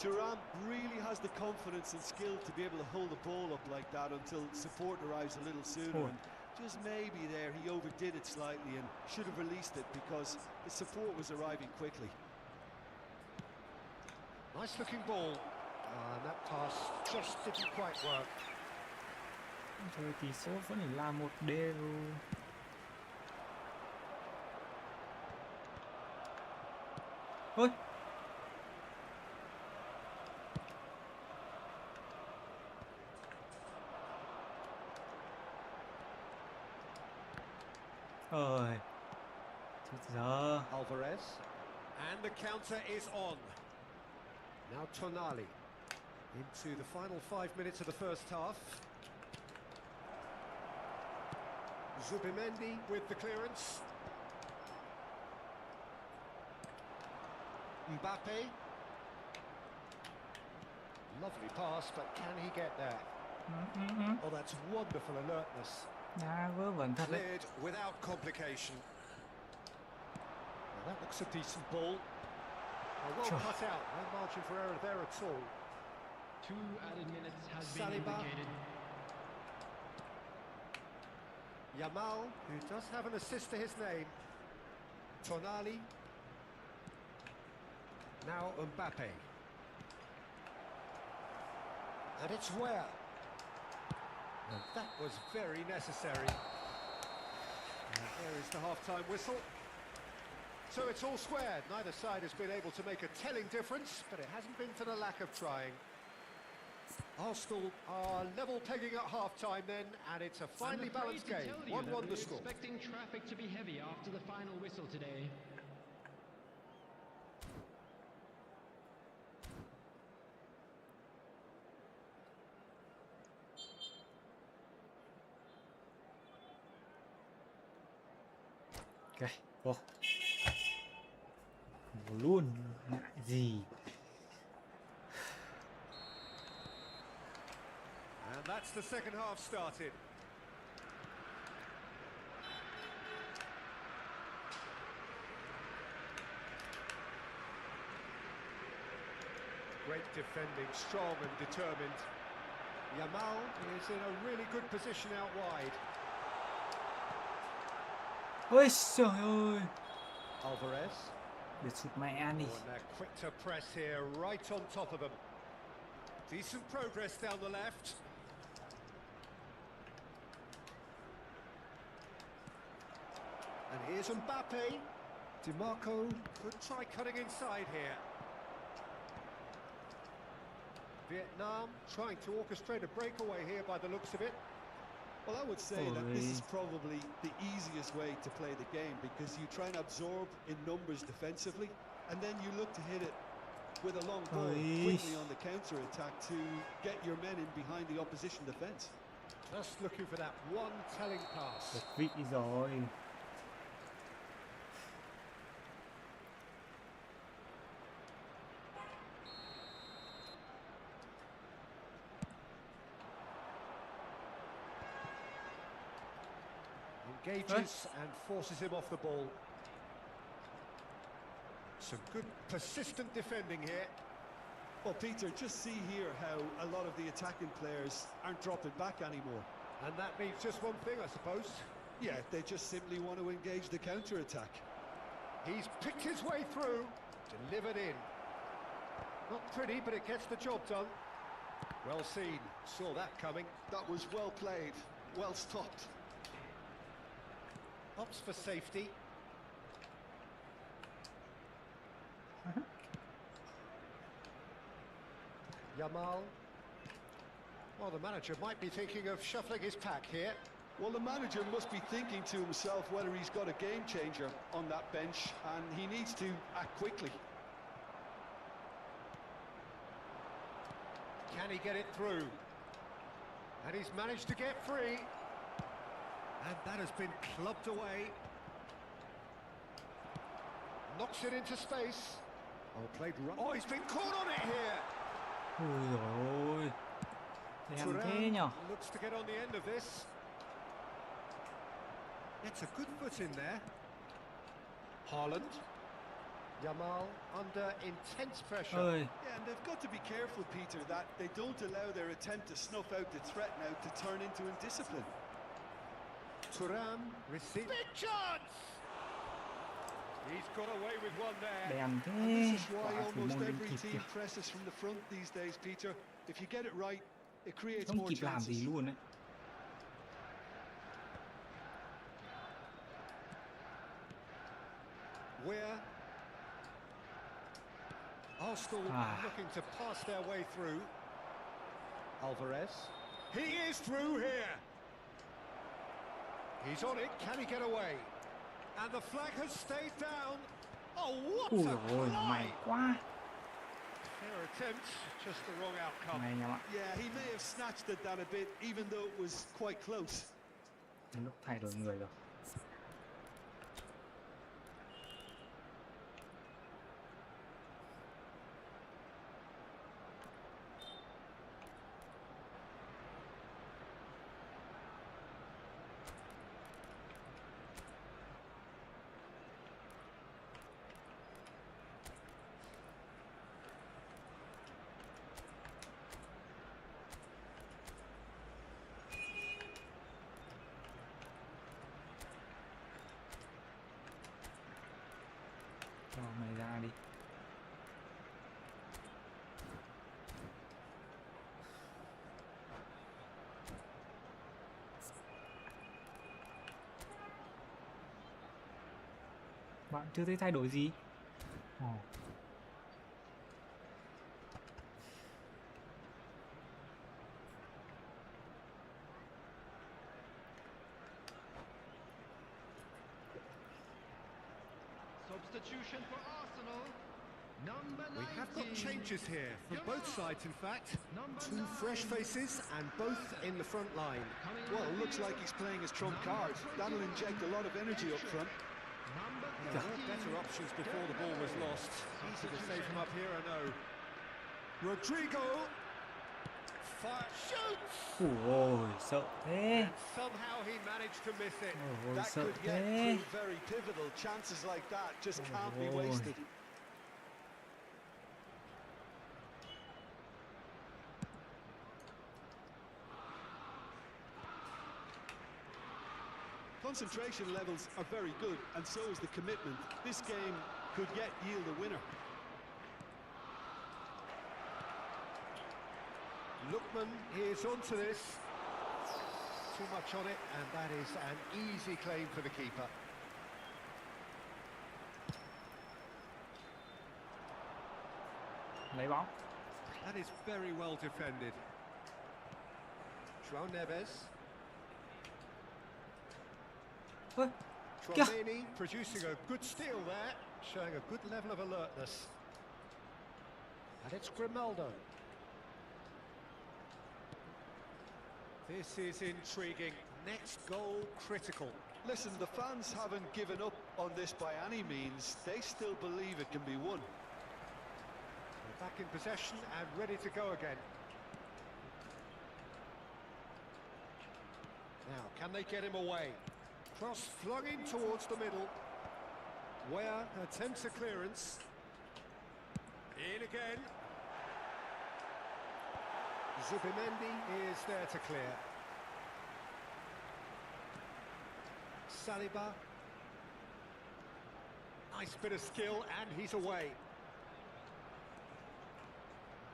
Thuram really has the confidence and skill to be able to hold the ball up like that until support arrives a little sooner. Oh. And just maybe there he overdid it slightly and should have released it because the support was arriving quickly. Nice looking ball. And that pass just didn't quite work. Thôi tỷ số vẫn là 1-0. Ôi. Ôi. Chết giờ. Alvarez. And the counter is on. Now Tonali. Into the final 5 minutes of the first half. Zubimendi with the clearance. Mbappe. Lovely pass, but can he get there? Oh, that's wonderful alertness. Đá vớ vẩn thật đấy. Cleared without complication. Well, that looks a decent ball. Well Sure. cut out, no margin for error there at all. 2 added minutes has been Saliba. indicated. Yamal, who does have an assist to his name. Tonali. Now Mbappe. And it's where? And that was very necessary. And there is the half-time whistle. So it's all squared. Neither side has been able to make a telling difference, but it hasn't been for the lack of trying. Arsenal are level pegging at half-time then, and it's a finely balanced game. 1-1 the score. Expecting traffic to be heavy after the final whistle today. Ok, vô. Vô luôn, ngại gì. And that's the second half started. Great defending, strong and determined. Yamal is in a really good position out wide. Ôi trời ơi. Alvarez. Để sụt mẹ đi. Oh, and they're quick to press here, right on top of them. Decent progress down the left. And here's Mbappe. DiMarco could try cutting inside here. Vietnam trying to orchestrate a breakaway here by the looks of it. Well, I would say that this is probably the easiest way to play the game, because you try and absorb in numbers defensively, and then you look to hit it with a long ball quickly on the counter-attack to get your men in behind the opposition defence. Just looking for that one telling pass. Được vị rồi. Engages and forces him off the ball. Some good persistent defending here. Well, Peter, just see here how a lot of the attacking players aren't dropping back anymore. And that means just one thing, I suppose. Yeah, they just simply want to engage the counter-attack. He's picked his way through, delivered in. Not pretty, but it gets the job done. Well seen, saw that coming. That was well played, well stopped. Opts for safety. Yamal. Well, the manager might be thinking of shuffling his pack here. Well, the manager must be thinking to himself whether he's got a game changer on that bench, and he needs to act quickly. Can he get it through? And he's managed to get free. And that has been clubbed away. Knocks it into space. Oh, played right. Oh, he's been caught on it here. Ôi dồi ôi. Đèn thế nhở. Looks to get on the end of this. It's a good foot in there. Haaland. Yamal under intense pressure. Ơi. Yeah, and they've got to be careful, Peter, that they don't allow their attempt to snuff out the threat now to turn into indiscipline. Thuan receives. Big chance! He's got away with one there. Đèn And thế. this is why Quả thủ almost môn every kịp team kìa. presses from the front these days, Peter. If you get it right, it creates Không more kịp làm gì chances. luôn đấy. Where Arsenal looking to pass their way through. Alvarez. He is through here. He's on it. Can he get away? And the flag has stayed down. Oh, what Ui a dồi ôi, may play! quá. Fair attempt, just the wrong outcome. May nha bạn. Yeah, he may have snatched at that a bit, even though it was quite close. Lúc thay đổi người rồi. Bạn chưa thấy thay đổi gì? Ồ. Substitution for Arsenal. Number 90. We have got changes here from both sides, in fact. Number Two 9. fresh faces and both in the front line. Coming Well, on it the looks field. like he's playing his trump card. That'll inject a lot of energy up front. Number There were 13. better options before the ball was lost. Easy to save him up here, I know. Rodrigo fire shoots. Ôi, sợ thế. Somehow he managed to miss it. Ôi, That sợ could yet thế. prove very pivotal. Chances like that just can't be Ôi. wasted. Concentration levels are very good, and so is the commitment. This game could yet yield a winner. Lookman is onto this. Too much on it, and that is an easy claim for the keeper. Lấy bóng. That is very well defended. João Neves. Ôi, Chouameni producing a good steal there, showing a good level of alertness. And it's Grimaldo. This is intriguing. Next goal critical. Listen, the fans haven't given up on this by any means. They still believe it can be won. They're back in possession and ready to go again. Now, can they get him away? Cross flung in towards the middle. Where attempts a clearance. In again. Zubimendi is there to clear. Saliba. Nice bit of skill, and he's away.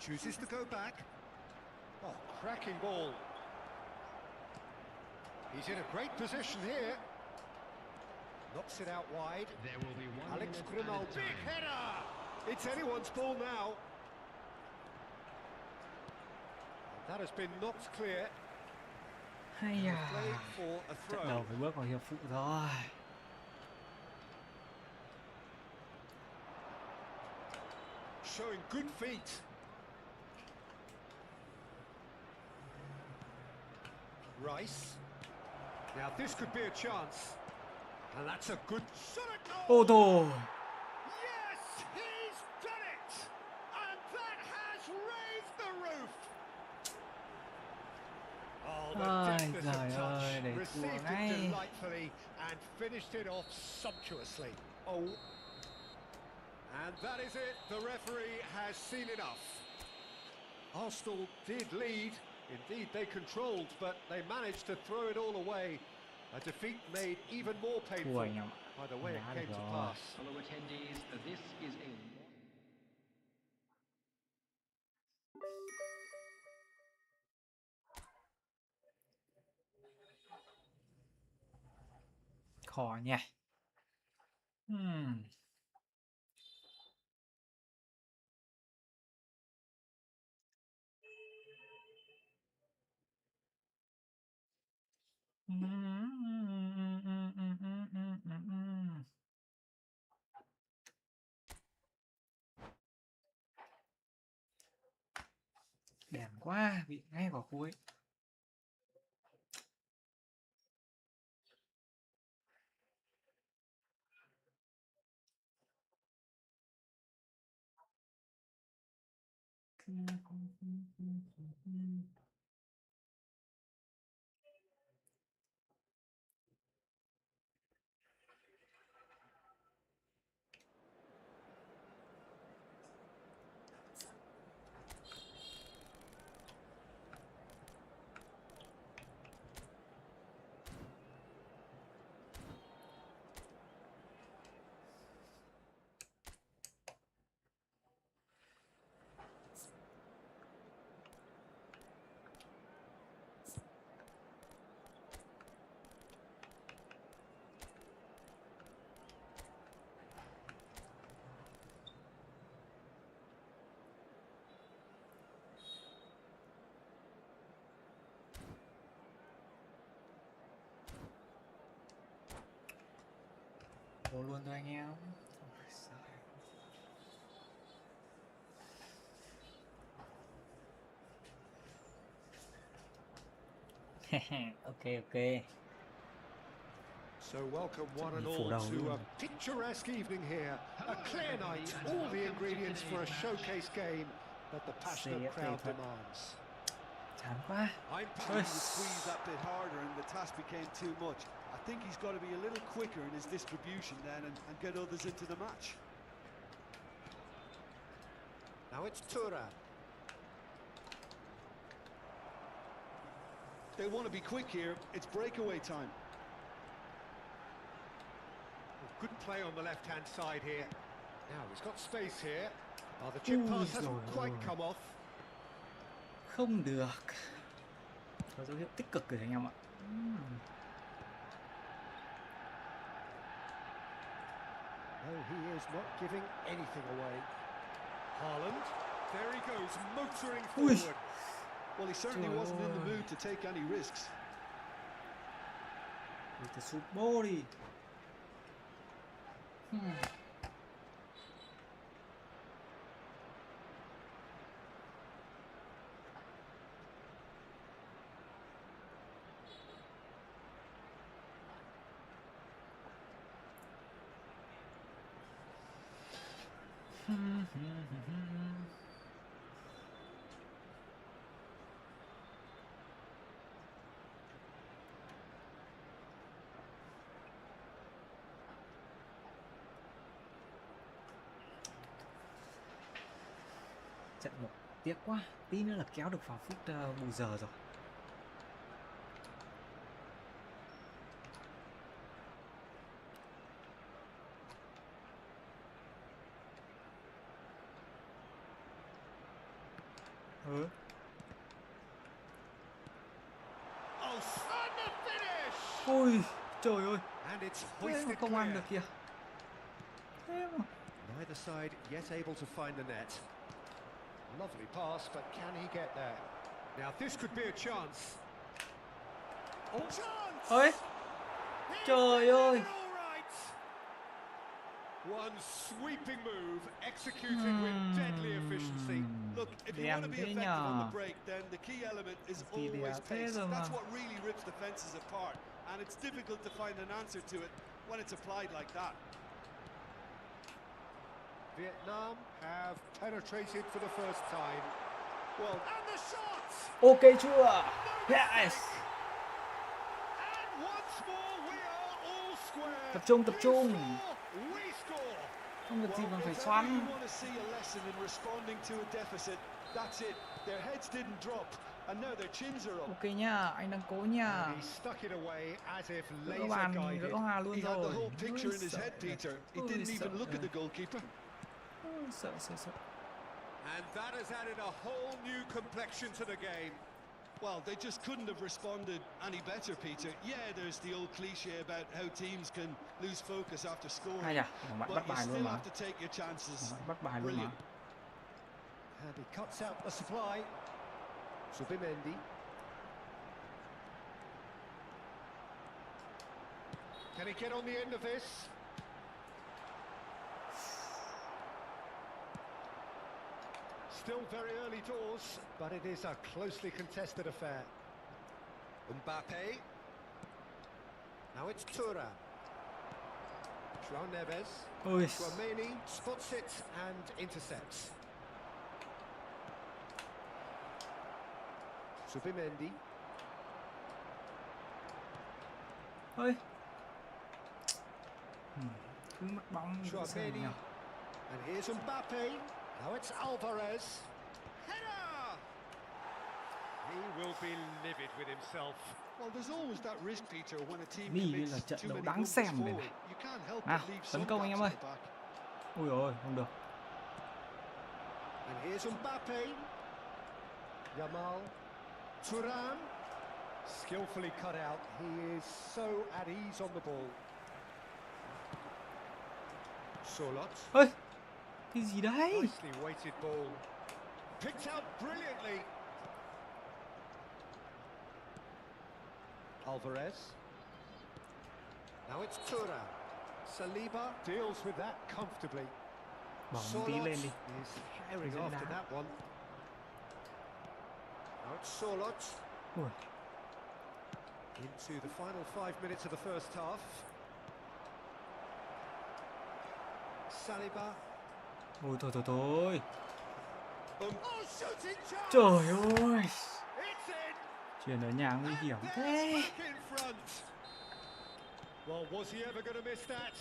Chooses to go back. Oh, cracking ball. He's in a great position here. Knocks it out wide. There will be 1 Alex minute Grimaldo. added Big time. header! It's anyone's ball now. And that has been knocked clear. hay Play à. for a Trận throw. đầu phải bước vào hiệp phụ rồi. Showing good feet. Rice. Now this could be a chance. And that's a good shot at goal. Ô tô. Yes, he's done it! And that has raised the roof! Oh, the Ôi, deftness of giời ơi, để touch. thua Received ngay. it delightfully and finished it off sumptuously. Oh. And that is it. The referee has seen enough. Arsenal did lead. Indeed, they controlled, but they managed to throw it all away. A defeat made even more Thua painful anh em ạ. by the way it Đá came được to rồi. pass. Fellow attendees, this is a Khó nhỉ. Đèn quá, bị ngay vào cuối. Vô luôn thôi anh em. Ok ok. So welcome one and Phủ all đầu to luôn. a picturesque evening here. A clear night, all the ingredients for a showcase game that the passionate CFA crowd thật. demands. Chán quá. I'm thinking he was squeezed that bit harder and the task became too much. I think he's got to be a little quicker in his distribution then and get others into the match. Now it's Thuan. They want to be quick here. It's breakaway time. Good play on the left-hand side here. Now he's got space here. Oh, the chip pass hasn't quite come off. Không được. Có dấu hiệu tích cực rồi anh em ạ. No, he is not giving anything away. Haaland, there he goes, motoring forward. Well, he certainly wasn't in the mood to take any risks. Để sút bô đi. Trận một tiếc quá, tí nữa là kéo được vào phút bù giờ rồi. Oh, and the finish! Ôi trời ơi, And it's thế mà hoisted không ăn clear. được kìa. Thế mà. Neither side yet able to find the net. Lovely pass, but can he get there? Now this could be a chance. Oh, chance! Ôi, trời ơi. All right. One sweeping move executed with deadly efficiency. Look, if you want to Đèn be thế effective on nhờ. the break, then the key element is Thì đẹp always thế pace. rồi mà. That's what really rips defenses apart, and it's difficult to find an answer to it when it's applied like that. Vietnam have penetrated for the first time. Well, and the shot! Ok chưa? Yes. And once more we are all square. Tập trung, tập You trung. score, we score. Không được gì mà Well, phải if ever xoắn. you want to see a lesson in responding to a deficit, that's it. Their heads didn't drop, and now their chins are up. Ok nha, anh đang cố nha. And he stuck it away as if Gỡ laser bàn, guided. gỡ hòa luôn He had the rồi. whole picture in his Ôi head, giời. Peter. He Ôi didn't even giời look at ơi. the goalkeeper. Ôi, sợ. And that has added a whole new complexion to the game. Well, they just couldn't have responded any better, Peter. Yeah, there's the old cliche about how teams can lose focus after Hay scoring, nhỉ, bạn but bắt you bài luôn still mà. have to take your chances. Bạn bắt bài luôn mà. Brilliant. And he cuts out the supply. Mb88. Can he get on the end of this? Still very early doors, but it is a closely contested affair. Mbappe. Now it's Thuan. João Neves. Ôi, Romani spots it and intercepts. Subimendi. ôi. Cứ mất bóng như thế Romani. nhỉ. And here's Mbappe. Now it's Alvarez. Header! He will be livid with himself. Well, there's always that risk, Peter, when a team Mì commits là trận too đấu many đáng numbers xem này forward. này. You can't help Nào, but leave tấn some công anh gaps em at ơi. the back. Ui ôi, không được. And here's Mbappe. Yamal. Thuan. Skillfully cut out. He is so at ease on the ball. Solot. Ôi, cái gì đấy? Nicely weighted ball. Picked out brilliantly. Alvarez. Now it's Thuan. Saliba deals with that comfortably. Bóng tí lên đi. Is herring Dễ after đá. that one. Now it's Solot Ui, into the final 5 minutes of the first half. Saliba. ôi thôi. Oh, shooting chance! Trời ơi, It's in! chuyền ở nhà nguy hiểm And thế. they're back in front. Well, was he ever going to miss that?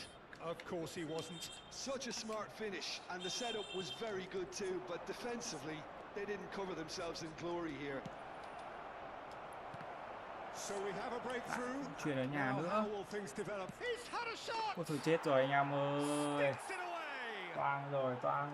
Of course he wasn't. Such a smart finish, and the setup was very good too, but defensively, they didn't cover themselves in glory here. So we have a breakthrough. Chuyền ở nhà Now nữa. how will things develop? He's had a shot! Ôi thôi chết rồi anh em ơi. Sticks it away! Toang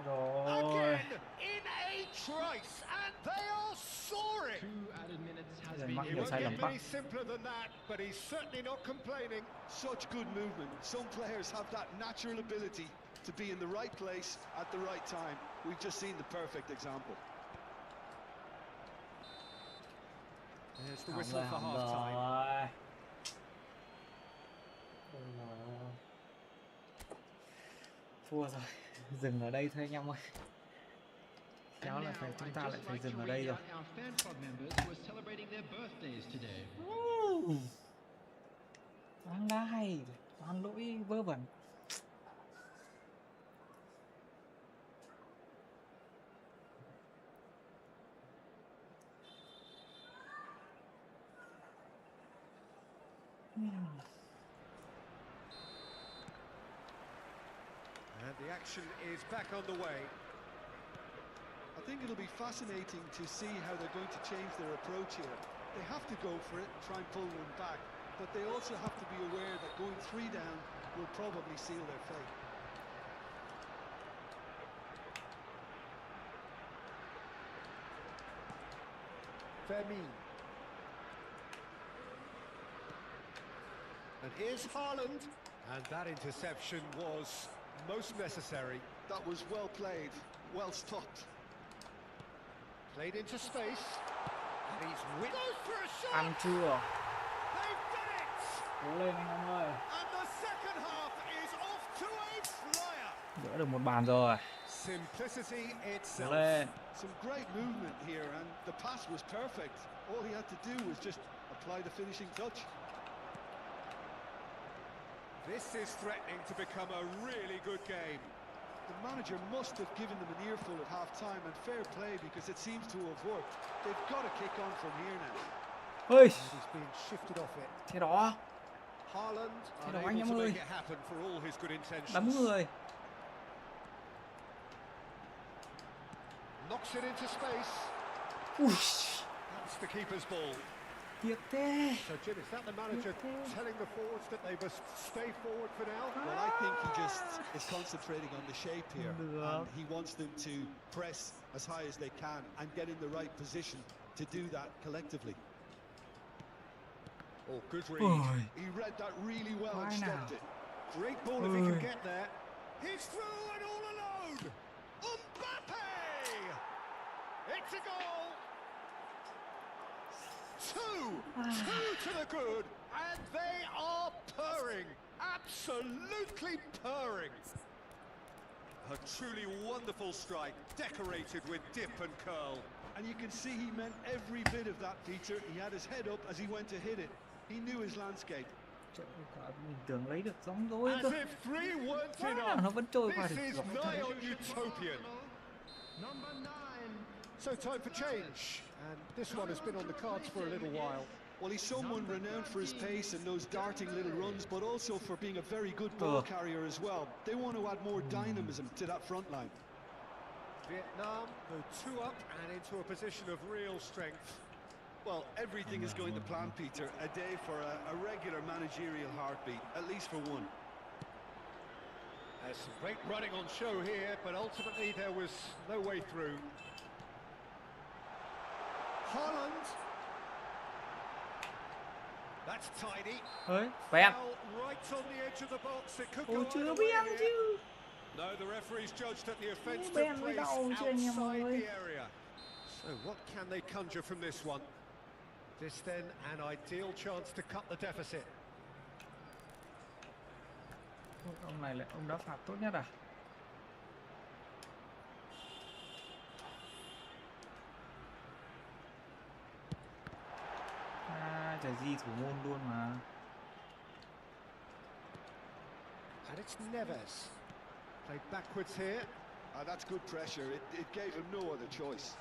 rồi. Again, in a trice, and they are soaring! 2 added minutes has Then been mắc It nhiều won't sai lầm get quá. any simpler than that, but he's certainly not complaining. Such good movement. Some players have that natural ability to be in the right place at the right time. We've just seen the perfect example. There's the Hỏng whistle rồi, for hỏng half-time. rồi. Ôi giời ơi. Thua rồi. Dừng ở đây thôi anh em ơi. Khéo là phải chúng ta lại phải dừng ở đây rồi. Our fan club members who are celebrating their birthdays today. Toàn đá hay, toàn lỗi vớ vẩn. And the action is back on the way. I think it'll be fascinating to see how they're going to change their approach here. They have to go for it and try and pull one back, but they also have to be aware that going 3 down will probably seal their fate. Vermeer. And here's Haaland. And that interception was most necessary. That was well played, well stopped. Played into space. And he's goes for a shot! Ăn chưa? They've done it! Cố lên anh em ơi. And the second half is off to a flyer. Đỡ được một bàn rồi. Simplicity Cố itself. lên. Some great movement here, and the pass was perfect. All he had to do was just apply the finishing touch. This is threatening to become a really good game. The manager must have given them an earful at half-time, and fair play because it seems to have worked. They've got to kick on from here now. Ôi, And he's being shifted off it. thế đó. Haaland Thế đó anh unable em to ơi. make it happen for all his good intentions. Đấm người. Knocks it into space. Ui, That's the keeper's ball. tiếc thế. So Jim, is that the manager telling the forwards that they must stay forward for now? Well, I think he just is concentrating on the shape here, and he wants them to press as high as they can and get in the right position to do that collectively. Oh, good read. Ôi, He read that really well and Why stopped now? it. Great ball if he can Ôi. get there. He's through and all alone. Mbappe! It's a goal. Two to the good, and they are purring. Absolutely purring. A truly wonderful strike, decorated with dip and curl. And you can see he meant every bit of that, Peter. He had his head up as he went to hit it. He knew his landscape. trời ơi, mình tưởng lấy được giống dối As cơ. if 3 weren't Quá nào enough. nó vẫn trôi qua This được. is nigh on utopian. Number 9. So time for change, and this one has been on the cards for a little while. Well, he's someone renowned for his pace and those darting little runs, but also for being a very good ball carrier as well. They want to add more dynamism to that front line. Vietnam go 2 up and into a position of real strength. Well, everything is going to plan, Peter. A day for a regular managerial heartbeat, at least for one. There's some great running on show here, but ultimately there was no way through. Haaland. That's tidy. Ơi, quen. Foul right on the edge of the box. It could go Ôi chưa either biết way here. chứ. No, the referee's judged that the offence Ben took mới place đau chứ anh em outside ơi. the area. So what can they conjure from this one? This then an ideal chance to cut the deficit. Ôi, ông này lại ông đá phạt tốt nhất à? À, trời gì thủ môn luôn mà. And it's Neves. Played backwards here. That's good pressure. It gave him no other choice.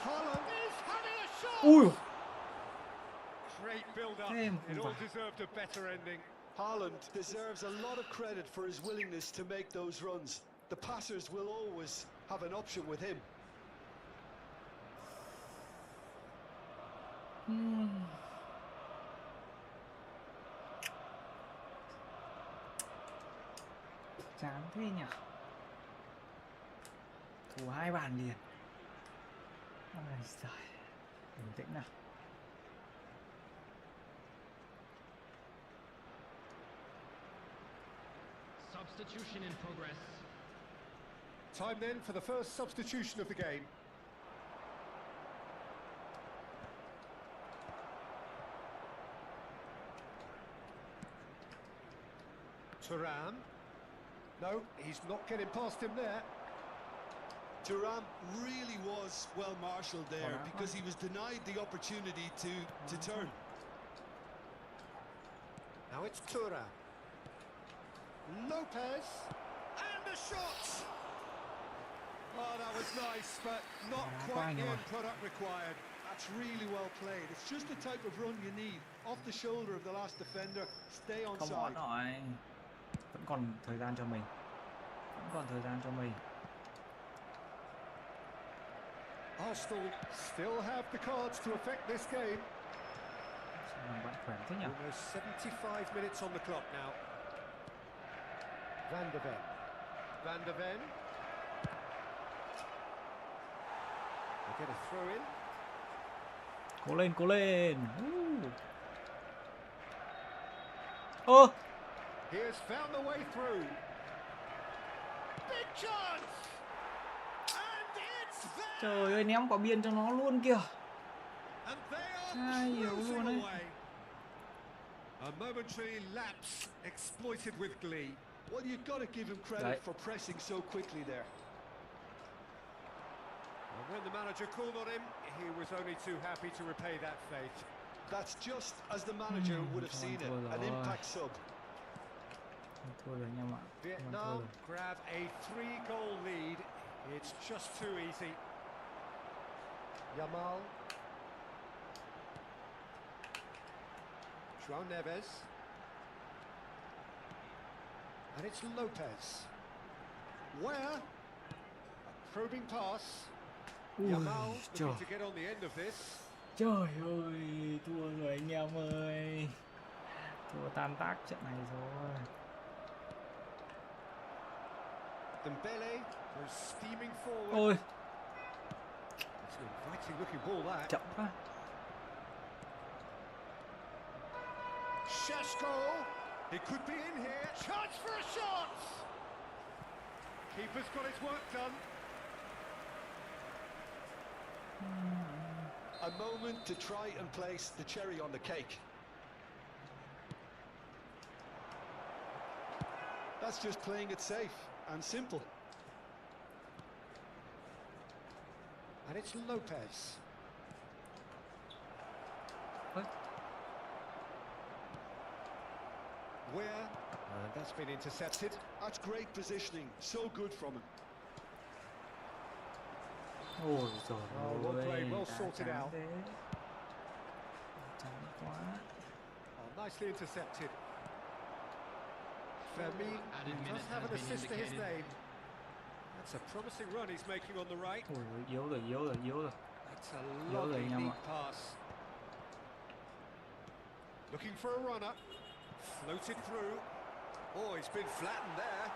Haaland is having a shot! Ui, Great build-up. Thêm It không all phải. deserved a better ending. Haaland deserves a lot of credit for his willingness to make those runs. The passers will always have an option with him. Chán thế nhỉ. Thủ 2 bàn liền. Ôi giời. Bình tĩnh nào. Substitution in progress. Time then for the first substitution of the game. Thuan. No, he's not getting past him there. Thuan really was well marshalled there Thuan. because he was denied the opportunity to turn. Now it's Thuan. Lopez. And the shot! Oh, that was nice, but not quite the end product required. That's really well played. It's just the type of run you need. Off the shoulder of the last defender, stay on Không side. ổn rồi. Vẫn còn thời gian cho mình. Vẫn còn thời gian cho mình. Arsenal still have the cards to affect this game. Sao mà bạn khỏe thế nhỉ? Almost 75 minutes on the clock now. Van de Ven. Van de Ven. They get a throw in. Cố lên, cố lên. Ô, He has found the way through. Big chance! And it's there! trời ơi, ném quả biên cho nó luôn kìa. And they are Ai hiểu cruising luôn ấy. away. A momentary lapse exploited with glee. Well, you've got to give him credit Right. for pressing so quickly there. And when the manager called on him, he was only too happy to repay that faith. That's just as the manager would have seen it. An impact sub. Không thua được nha bạn. Không thua Vietnam được. grab a 3-goal lead. It's just too easy. Yamal. João Neves. And it's Lopez. Where? A probing pass. Ui, Yamal trời. looking to get on the end of this. Trời ơi, thua rồi anh em ơi. Thua tan tác trận này rồi. Dembele goes steaming forward. Ôi, It's an inviting looking ball that. chậm quá. Šeško, he could be in here. Chance for a shot! Keeper's got his work done. A moment to try and place the cherry on the cake. That's just playing it safe and simple. And it's Lopez. Ôi, Where? That's been intercepted. That's great positioning. So good from him. ôi trời Oh, well ơi, played, well đá sorted chán out. thế. Chán quá. Oh, nicely intercepted. Fermin Added does minute have has an been assist to his indicated. name. That's a promising run he's making on the right. Ôi, yếu rồi, yếu rồi, yếu rồi. That's a Nhớ rồi lovely anh em neat ạ. pass. Looking for a runner. Floated through. Oh, he's been flattened there.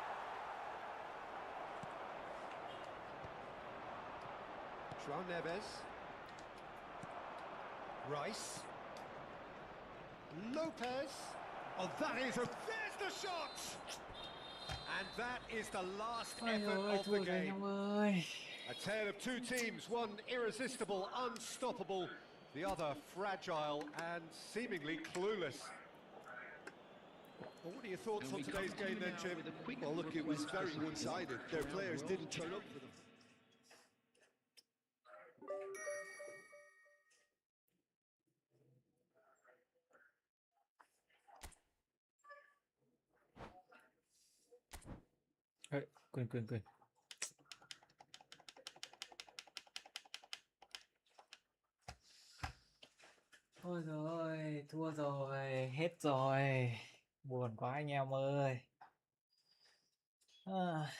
João Neves. Rice. Lopez. Oh, that is a... There's the shot! And that is the last Ôi effort ơi, of thua the rồi anh game. em ơi. A tale of two teams, one irresistible, unstoppable, the other fragile and seemingly clueless. Well, what are your thoughts on today's game then, Jim? Well, look, it was very one-sided. Their players didn't turn up for them. Ê, quên. Ôi rồi, thua rồi, hết rồi. Buồn quá anh em ơi. À.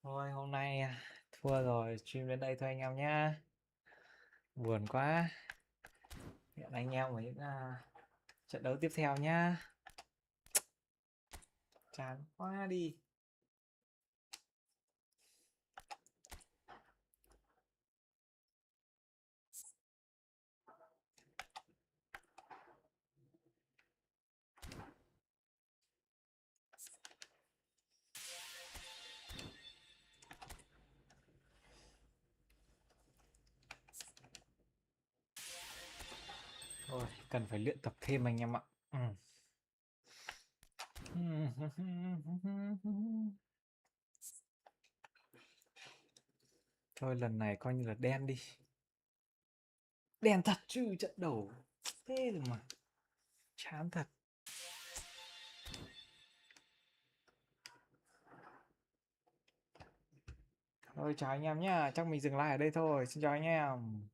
Thôi hôm nay thua rồi, stream đến đây thôi anh em nhá. Buồn quá. Hẹn anh em ở những trận đấu tiếp theo nhá. Chán quá đi. Thôi, cần phải luyện tập thêm anh em ạ. Thôi lần này coi như là đen đi. Đen thật chứ, trận đầu thế rồi mà. Chán thật. Thôi chào anh em nhá, chắc mình dừng lại ở đây thôi. Xin chào anh em.